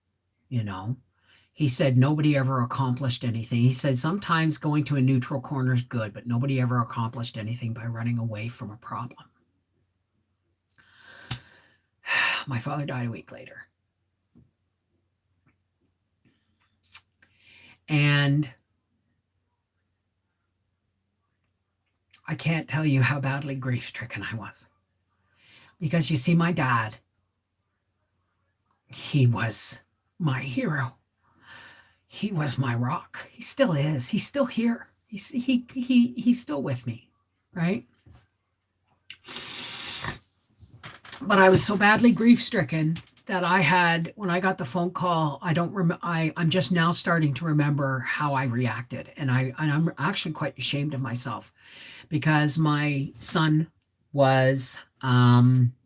He said, nobody ever accomplished anything. He said, sometimes going to a neutral corner is good, but nobody ever accomplished anything by running away from a problem. My father died a week later. And I can't tell you how badly grief-stricken I was. Because you see, my dad, he was my hero. He was my rock. He still is. He's still here. He's still with me, right? But I was so badly grief-stricken that when I got the phone call, I'm just now starting to remember how I reacted. And I'm actually quite ashamed of myself, because my son was, God,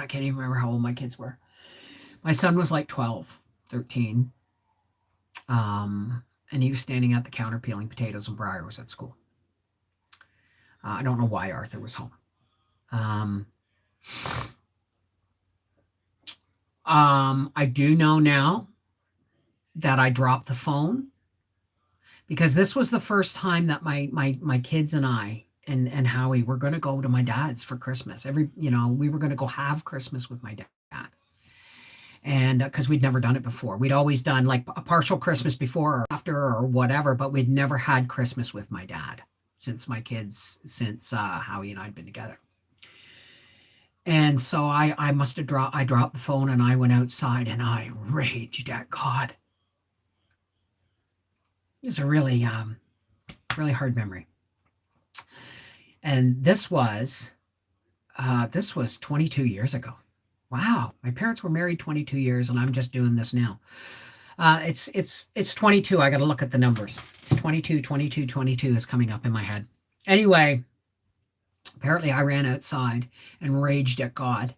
I can't even remember how old my kids were. My son was like 12, 13. And he was standing at the counter peeling potatoes and briars at school. I don't know why Arthur was home. I do know now that I dropped the phone, because this was the first time that my kids and I and Howie were going to go to my dad's for Christmas. We were going to go have Christmas with my dad. And because we'd never done it before. We'd always done like a partial Christmas before or after or whatever, but we'd never had Christmas with my dad since Howie and I had been together. And so I must have I dropped the phone and I went outside and I raged at God. It's a really, really hard memory. And this was 22 years ago. Wow. My parents were married 22 years and I'm just doing this now. It's 22. I got to look at the numbers. It's 22, 22, 22 is coming up in my head. Anyway, apparently I ran outside and raged at God.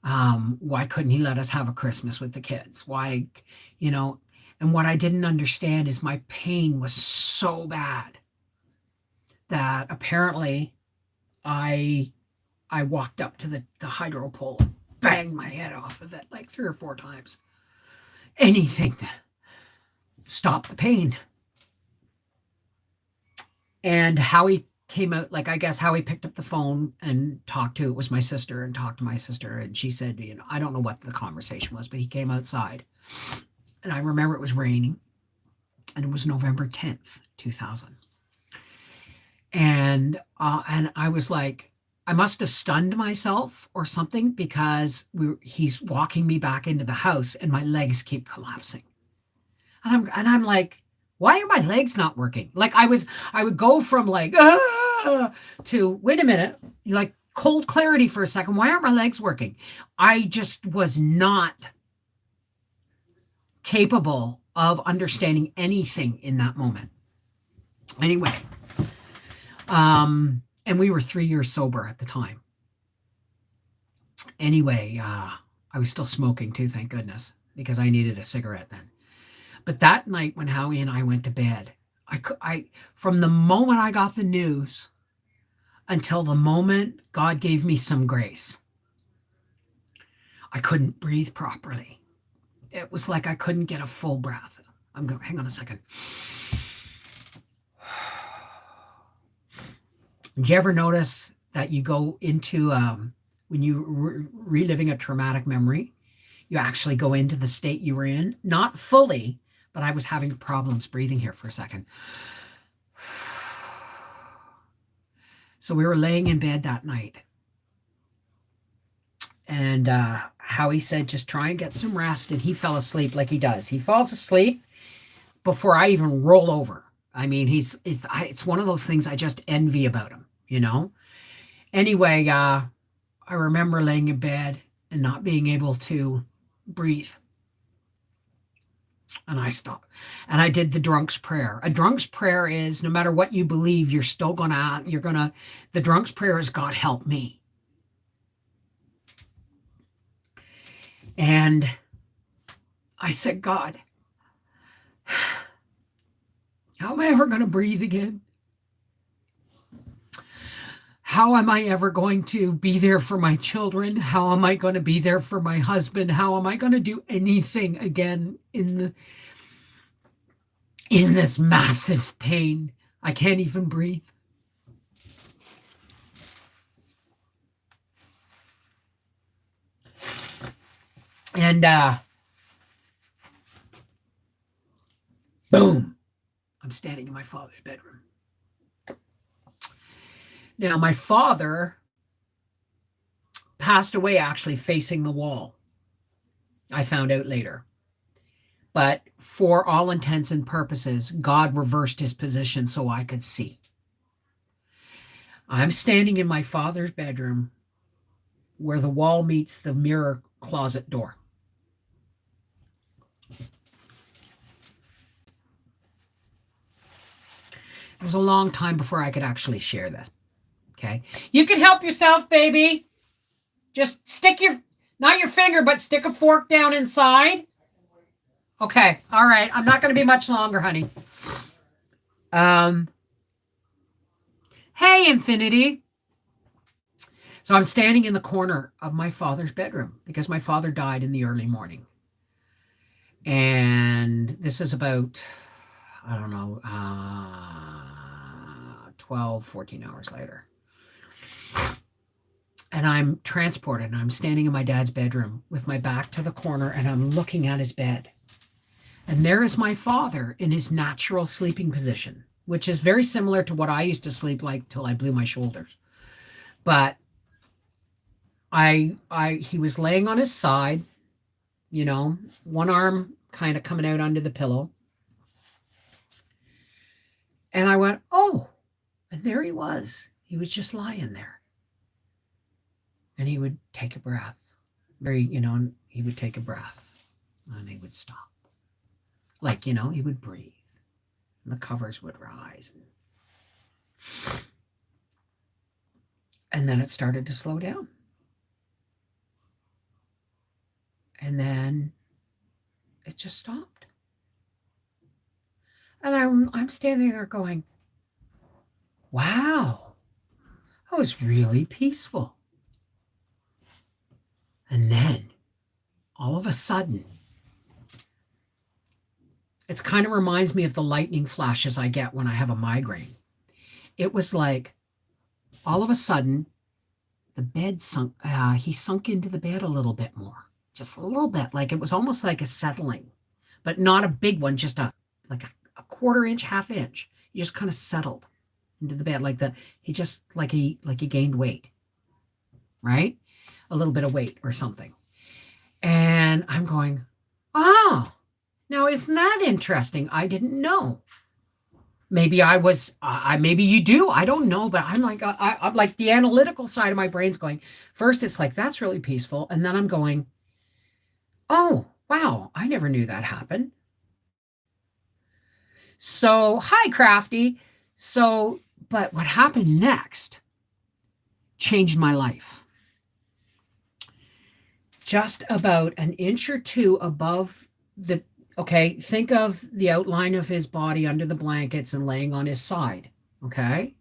Why couldn't he let us have a Christmas with the kids? Why, and what I didn't understand is my pain was so bad that apparently I walked up to the hydro pole and banged my head off of it like 3 or 4 times. Anything to stop the pain. And Howie came out, like, I guess Howie picked up the phone and talked to, it was my sister, and talked to my sister. And she said, I don't know what the conversation was, but he came outside. And I remember it was raining. And it was November 10th, 2000. And I was like, I must have stunned myself or something, because he's walking me back into the house and my legs keep collapsing. And I'm like, why are my legs not working? Like I would go from like, to, wait a minute, like cold clarity for a second. Why aren't my legs working? I just was not capable of understanding anything in that moment. Anyway, and we were 3 years sober at the time. Anyway, I was still smoking too, thank goodness, because I needed a cigarette then. But that night when Howie and I went to bed, I from the moment I got the news until the moment God gave me some grace, I couldn't breathe properly. It was like I couldn't get a full breath. Hang on a second. Did you ever notice that you go into, when you reliving a traumatic memory, you actually go into the state you were in? Not fully, but I was having problems breathing here for a second. So we were laying in bed that night. And Howie said, just try and get some rest. And he fell asleep like he does. He falls asleep before I even roll over. I mean, it's one of those things I just envy about him, Anyway, I remember laying in bed and not being able to breathe. And I stopped. And I did the drunk's prayer. A drunk's prayer is, no matter what you believe, the drunk's prayer is, God help me. And I said, God, how am I ever going to breathe again? How am I ever going to be there for my children? How am I going to be there for my husband? How am I going to do anything again in this massive pain? I can't even breathe. And boom, I'm standing in my father's bedroom. Now, my father passed away actually facing the wall. I found out later. But for all intents and purposes, God reversed his position so I could see. I'm standing in my father's bedroom where the wall meets the mirror closet door. It was a long time before I could actually share this. Okay. You can help yourself, baby. Just stick not your finger, but stick a fork down inside. Okay. All right. I'm not going to be much longer, honey. Hey, Infinity. So I'm standing in the corner of my father's bedroom because my father died in the early morning. And this is about, 12, 14 hours later. And I'm transported, and I'm standing in my dad's bedroom with my back to the corner, and I'm looking at his bed. And there is my father in his natural sleeping position, which is very similar to what I used to sleep like till I blew my shoulders. But he was laying on his side, one arm kind of coming out under the pillow. And I went, oh, and there he was. He was just lying there. And he would take a breath. And he would take a breath and he would stop. Like, he would breathe and the covers would rise. And then it started to slow down. And then it just stopped. And I'm standing there going, wow, that was really peaceful. And then all of a sudden, it kind of reminds me of the lightning flashes I get when I have a migraine. It was like all of a sudden the bed sunk, he sunk into the bed a little bit more, just a little bit. Like it was almost like a settling, but not a big one, just like a quarter inch, half inch. He just kind of settled into the bed like he gained weight, right? A little bit of weight or something. And I'm going, oh, now isn't that interesting? I didn't know. Maybe maybe you do. I don't know, but I'm like, I'm like the analytical side of my brain's going, first it's like, that's really peaceful. And then I'm going, oh, wow, I never knew that happened. So, hi, Crafty. So, but what happened next changed my life. Just about an inch or two above think of the outline of his body under the blankets and laying on his side, okay?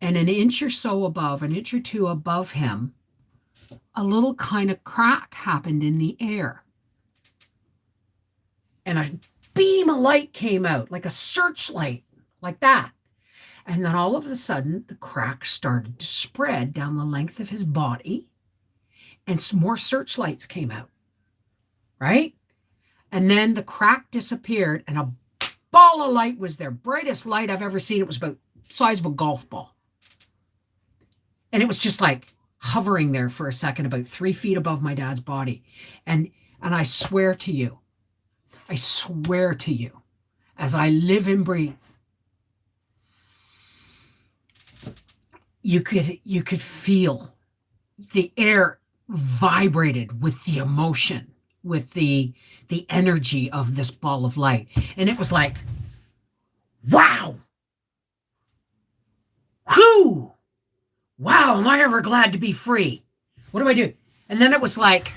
And an inch or two above him, a little kind of crack happened in the air. And a beam of light came out, like a searchlight, like that. And then all of a sudden, the crack started to spread down the length of his body, and some more searchlights came out, right? And then the crack disappeared, and a ball of light was there. Brightest light I've ever seen. It was about the size of a golf ball. And it was just like hovering there for a second, about 3 feet above my dad's body. And I swear to you, as I live and breathe, you could feel the air vibrated with the emotion, with the energy of this ball of light. And it was like, wow, whew, wow, am I ever glad to be free? What do I do? And then it was like,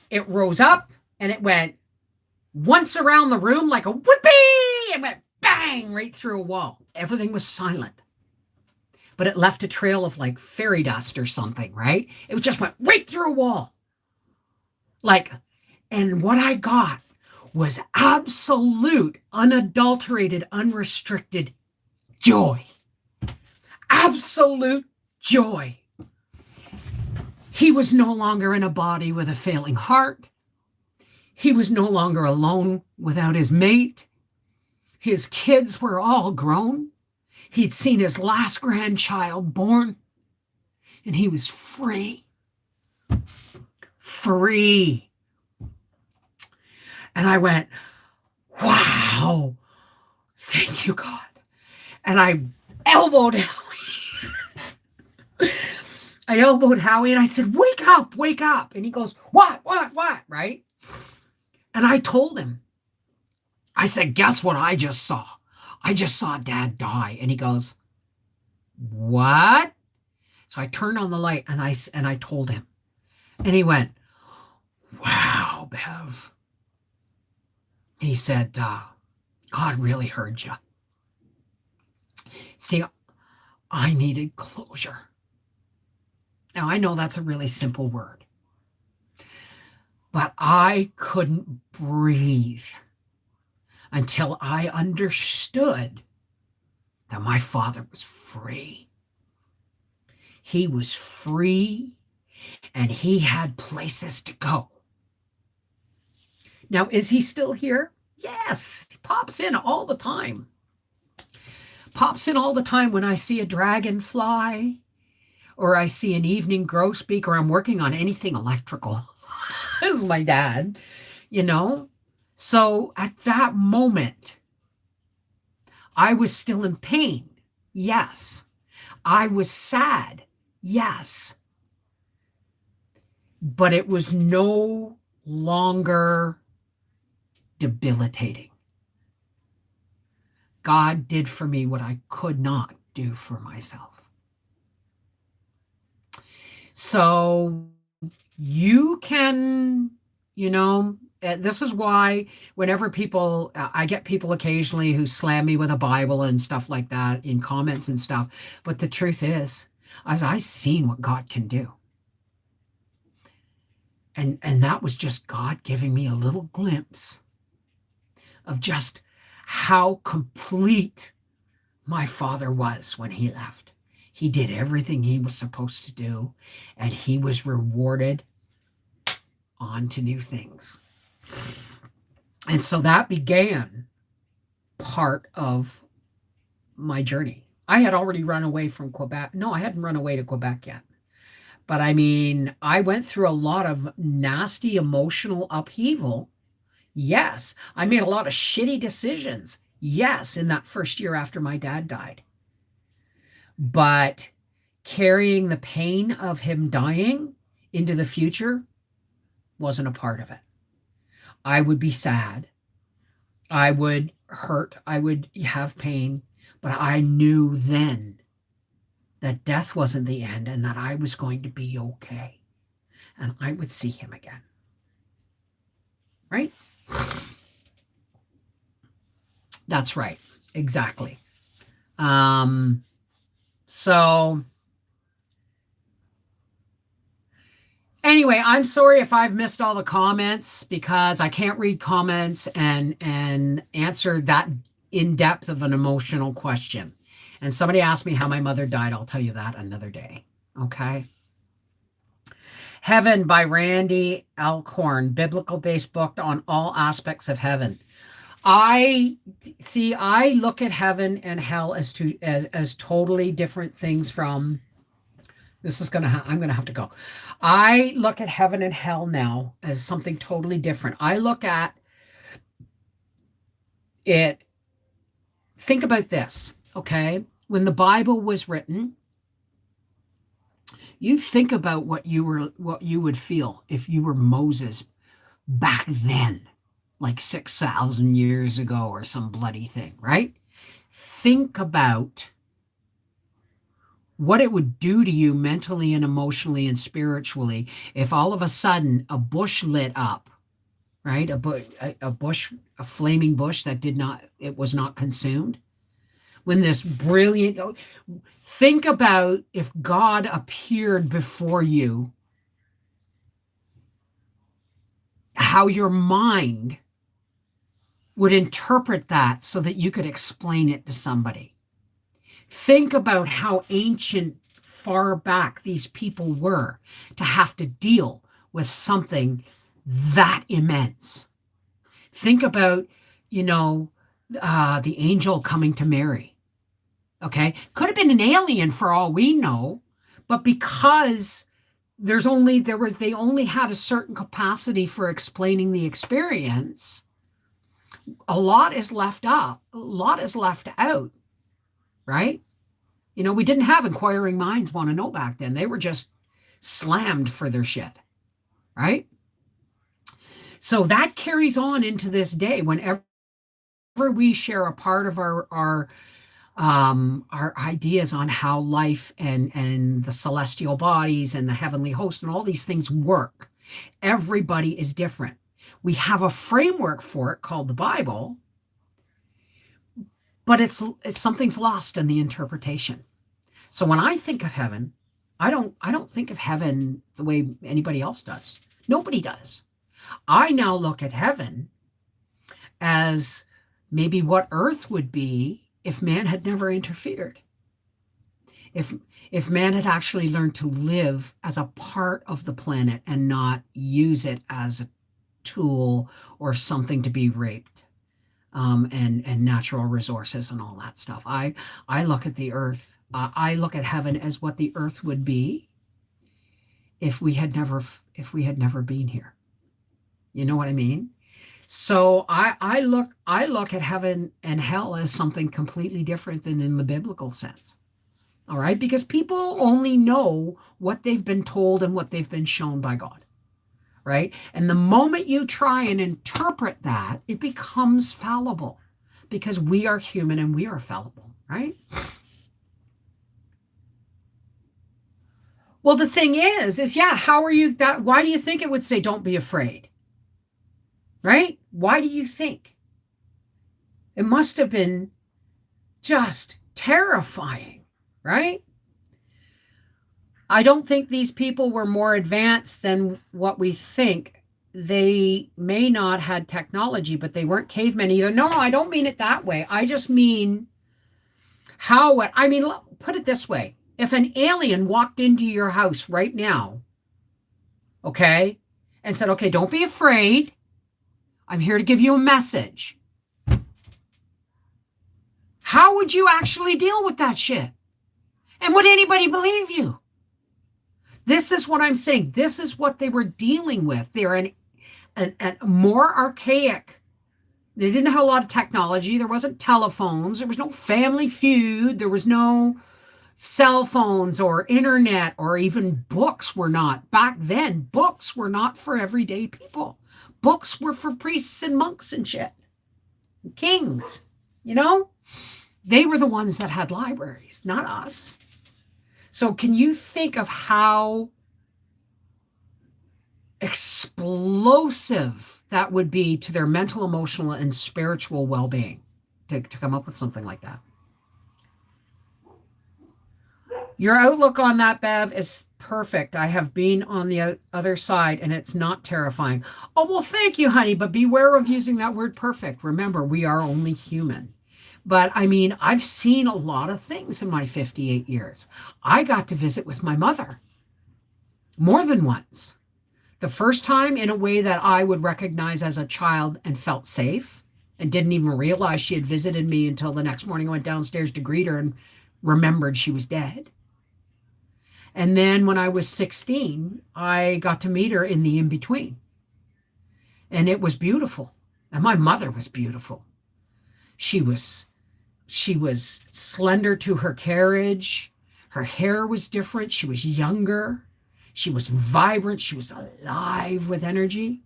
it rose up and it went once around the room like a whoopee, and went bang right through a wall. Everything was silent. But it left a trail of like fairy dust or something, right? It just went right through a wall. And what I got was absolute, unadulterated, unrestricted joy. Absolute joy. He was no longer in a body with a failing heart. He was no longer alone without his mate. His kids were all grown. He'd seen his last grandchild born, and he was free. Free. And I went, wow, thank you, God. And I elbowed Howie. And I said, wake up, wake up. And he goes, what, right? And I told him, I said, guess what I just saw? I just saw Dad die. And he goes, what? So I turned on the light and I told him. And he went, wow, Bev. He said, God really heard you. See, I needed closure. Now, I know that's a really simple word, but I couldn't breathe until I understood that my father was free. He was free, and he had places to go. Now, is he still here? Yes, he pops in all the time. Pops in all the time when I see a dragonfly, or I see an evening grosbeak, or I'm working on anything electrical. This is my dad, you know? So at that moment, I was still in pain. Yes. I was sad. Yes. But it was no longer debilitating. God did for me what I could not do for myself. So you can, this is why whenever I get people occasionally who slam me with a Bible and stuff like that in comments and stuff. But the truth is, I've seen what God can do. And that was just God giving me a little glimpse of just how complete my father was when he left. He did everything he was supposed to do, and he was rewarded on to new things. And so that began part of my journey. I had already run away from Quebec. No, I hadn't run away to Quebec yet. But I mean, I went through a lot of nasty emotional upheaval. Yes. I made a lot of shitty decisions. Yes, in that first year after my dad died. But carrying the pain of him dying into the future wasn't a part of it. I would be sad. I would hurt. I would have pain. But I knew then that death wasn't the end and that I was going to be okay. And I would see him again. Right? That's right. Exactly. So anyway, I'm sorry if I've missed all the comments because I can't read comments and answer that in depth of an emotional question. And somebody asked me how my mother died. I'll tell you that another day. Okay. Heaven by Randy Alcorn, biblical-based book on all aspects of heaven. I look at heaven and hell as totally different things from. I'm gonna have to go. I look at heaven and hell now as something totally different. I look at it. Think about this, okay? When the Bible was written, you think about what you would feel if you were Moses back then, like 6,000 years ago or some bloody thing, right? Think about what it would do to you mentally and emotionally and spiritually if all of a sudden a bush lit up, right? A flaming bush that was not consumed. When this brilliant, think about if God appeared before you, how your mind would interpret that so that you could explain it to somebody. Think about how ancient, far back these people were to have to deal with something that immense. Think about, the angel coming to Mary. Okay, could have been an alien for all we know, but because they only had a certain capacity for explaining the experience, a lot is left out, right? We didn't have inquiring minds want to know back then. They were just slammed for their shit, right? So that carries on into this day. Whenever we share a part of our ideas on how life and the celestial bodies and the heavenly host and all these things work, everybody is different. We have a framework for it called the Bible, but it's something's lost in the interpretation. So when I think of heaven, I don't think of heaven the way anybody else does. Nobody does. I now look at heaven as maybe what earth would be if man had never interfered. If man had actually learned to live as a part of the planet and not use it as a tool or something to be raped. and natural resources and all that stuff. I look at the earth. I look at heaven as what the earth would be if we had never been here. You know what I mean? So I look at heaven and hell as something completely different than in the biblical sense. All right? Because people only know what they've been told and what they've been shown by God. Right? And the moment you try and interpret that, it becomes fallible because we are human and we are fallible, right? Well, the thing is, yeah, how are you that? Why do you think it would say, don't be afraid? Right? Why do you think? It must have been just terrifying, right? I don't think these people were more advanced than what we think. They may not had technology, but they weren't cavemen either. No, I don't mean it that way. I just mean put it this way. If an alien walked into your house right now, okay, and said, okay, don't be afraid. I'm here to give you a message. How would you actually deal with that shit? And would anybody believe you? This is what I'm saying. This is what they were dealing with. They're an more archaic. They didn't have a lot of technology. There wasn't telephones. There was no Family Feud. There was no cell phones or internet or even books were not. Back then, books were not for everyday people. Books were for priests and monks and shit. Kings, you know? They were the ones that had libraries, not us. So can you think of how explosive that would be to their mental, emotional, and spiritual well-being to come up with something like that? Your outlook on that, Bev, is perfect. I have been on the other side, and it's not terrifying. Oh, well, thank you, honey, but beware of using that word perfect. Remember, we are only human. But, I mean, I've seen a lot of things in my 58 years. I got to visit with my mother more than once. The first time in a way that I would recognize as a child and felt safe and didn't even realize she had visited me until the next morning I went downstairs to greet her and remembered she was dead. And then when I was 16, I got to meet her in the in-between. And it was beautiful. And my mother was beautiful. She was slender to her carriage. Her hair was different. She was younger. She was vibrant. She was alive with energy.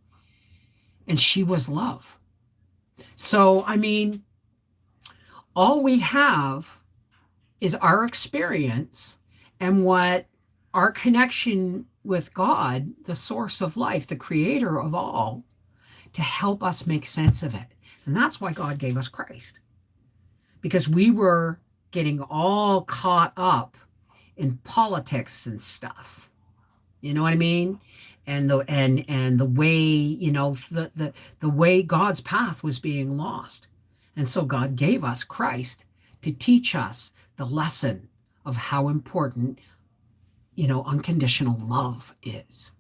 And she was love. So, I mean, all we have is our experience and what our connection with God, the source of life, the creator of all, to help us make sense of it. And that's why God gave us Christ. Because we were getting all caught up in politics and stuff. You know what I mean? And the way, you know, the way God's path was being lost. And so God gave us Christ to teach us the lesson of how important, you know, unconditional love is.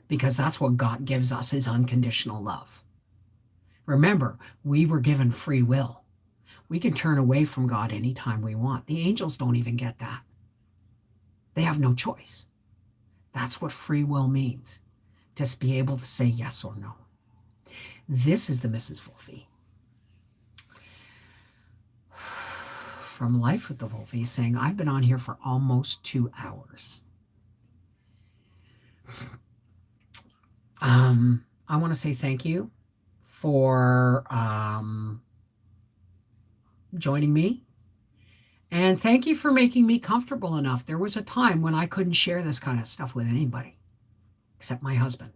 Because that's what God gives us, is unconditional love. Remember, we were given free will. We can turn away from God anytime we want. The angels don't even get that. They have no choice. That's what free will means. Just be able to say yes or no. This is the Mrs. Wolfie. From Life with the Wolfie, saying, I've been on here for almost 2 hours. I want to say thank you for joining me. And thank you for making me comfortable enough. There was a time when I couldn't share this kind of stuff with anybody, except my husband.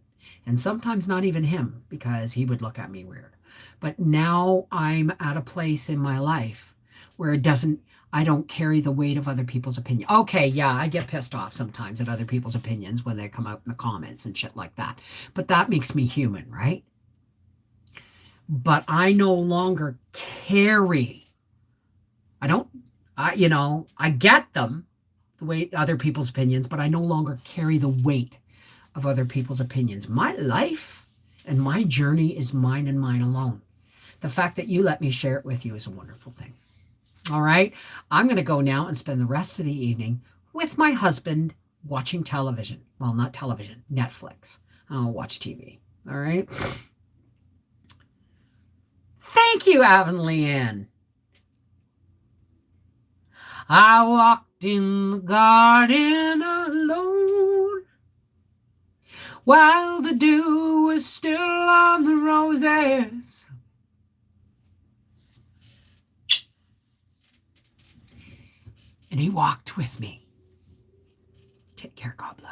And sometimes not even him, because he would look at me weird. But now I'm at a place in my life where I don't carry the weight of other people's opinion. Okay, yeah, I get pissed off sometimes at other people's opinions when they come out in the comments and shit like that. But that makes me human, right? But I no longer carry. I get them, the weight, other people's opinions, but I no longer carry the weight of other people's opinions. My life and my journey is mine and mine alone. the fact that you let me share it with you is a wonderful thing. All right. I'm going to go now and spend the rest of the evening with my husband watching television. Well, not television, Netflix. I'll watch TV. All right. Thank you, Avonlea Ann. I walked in the garden alone while the dew was still on the roses. And he walked with me. Take care. God bless.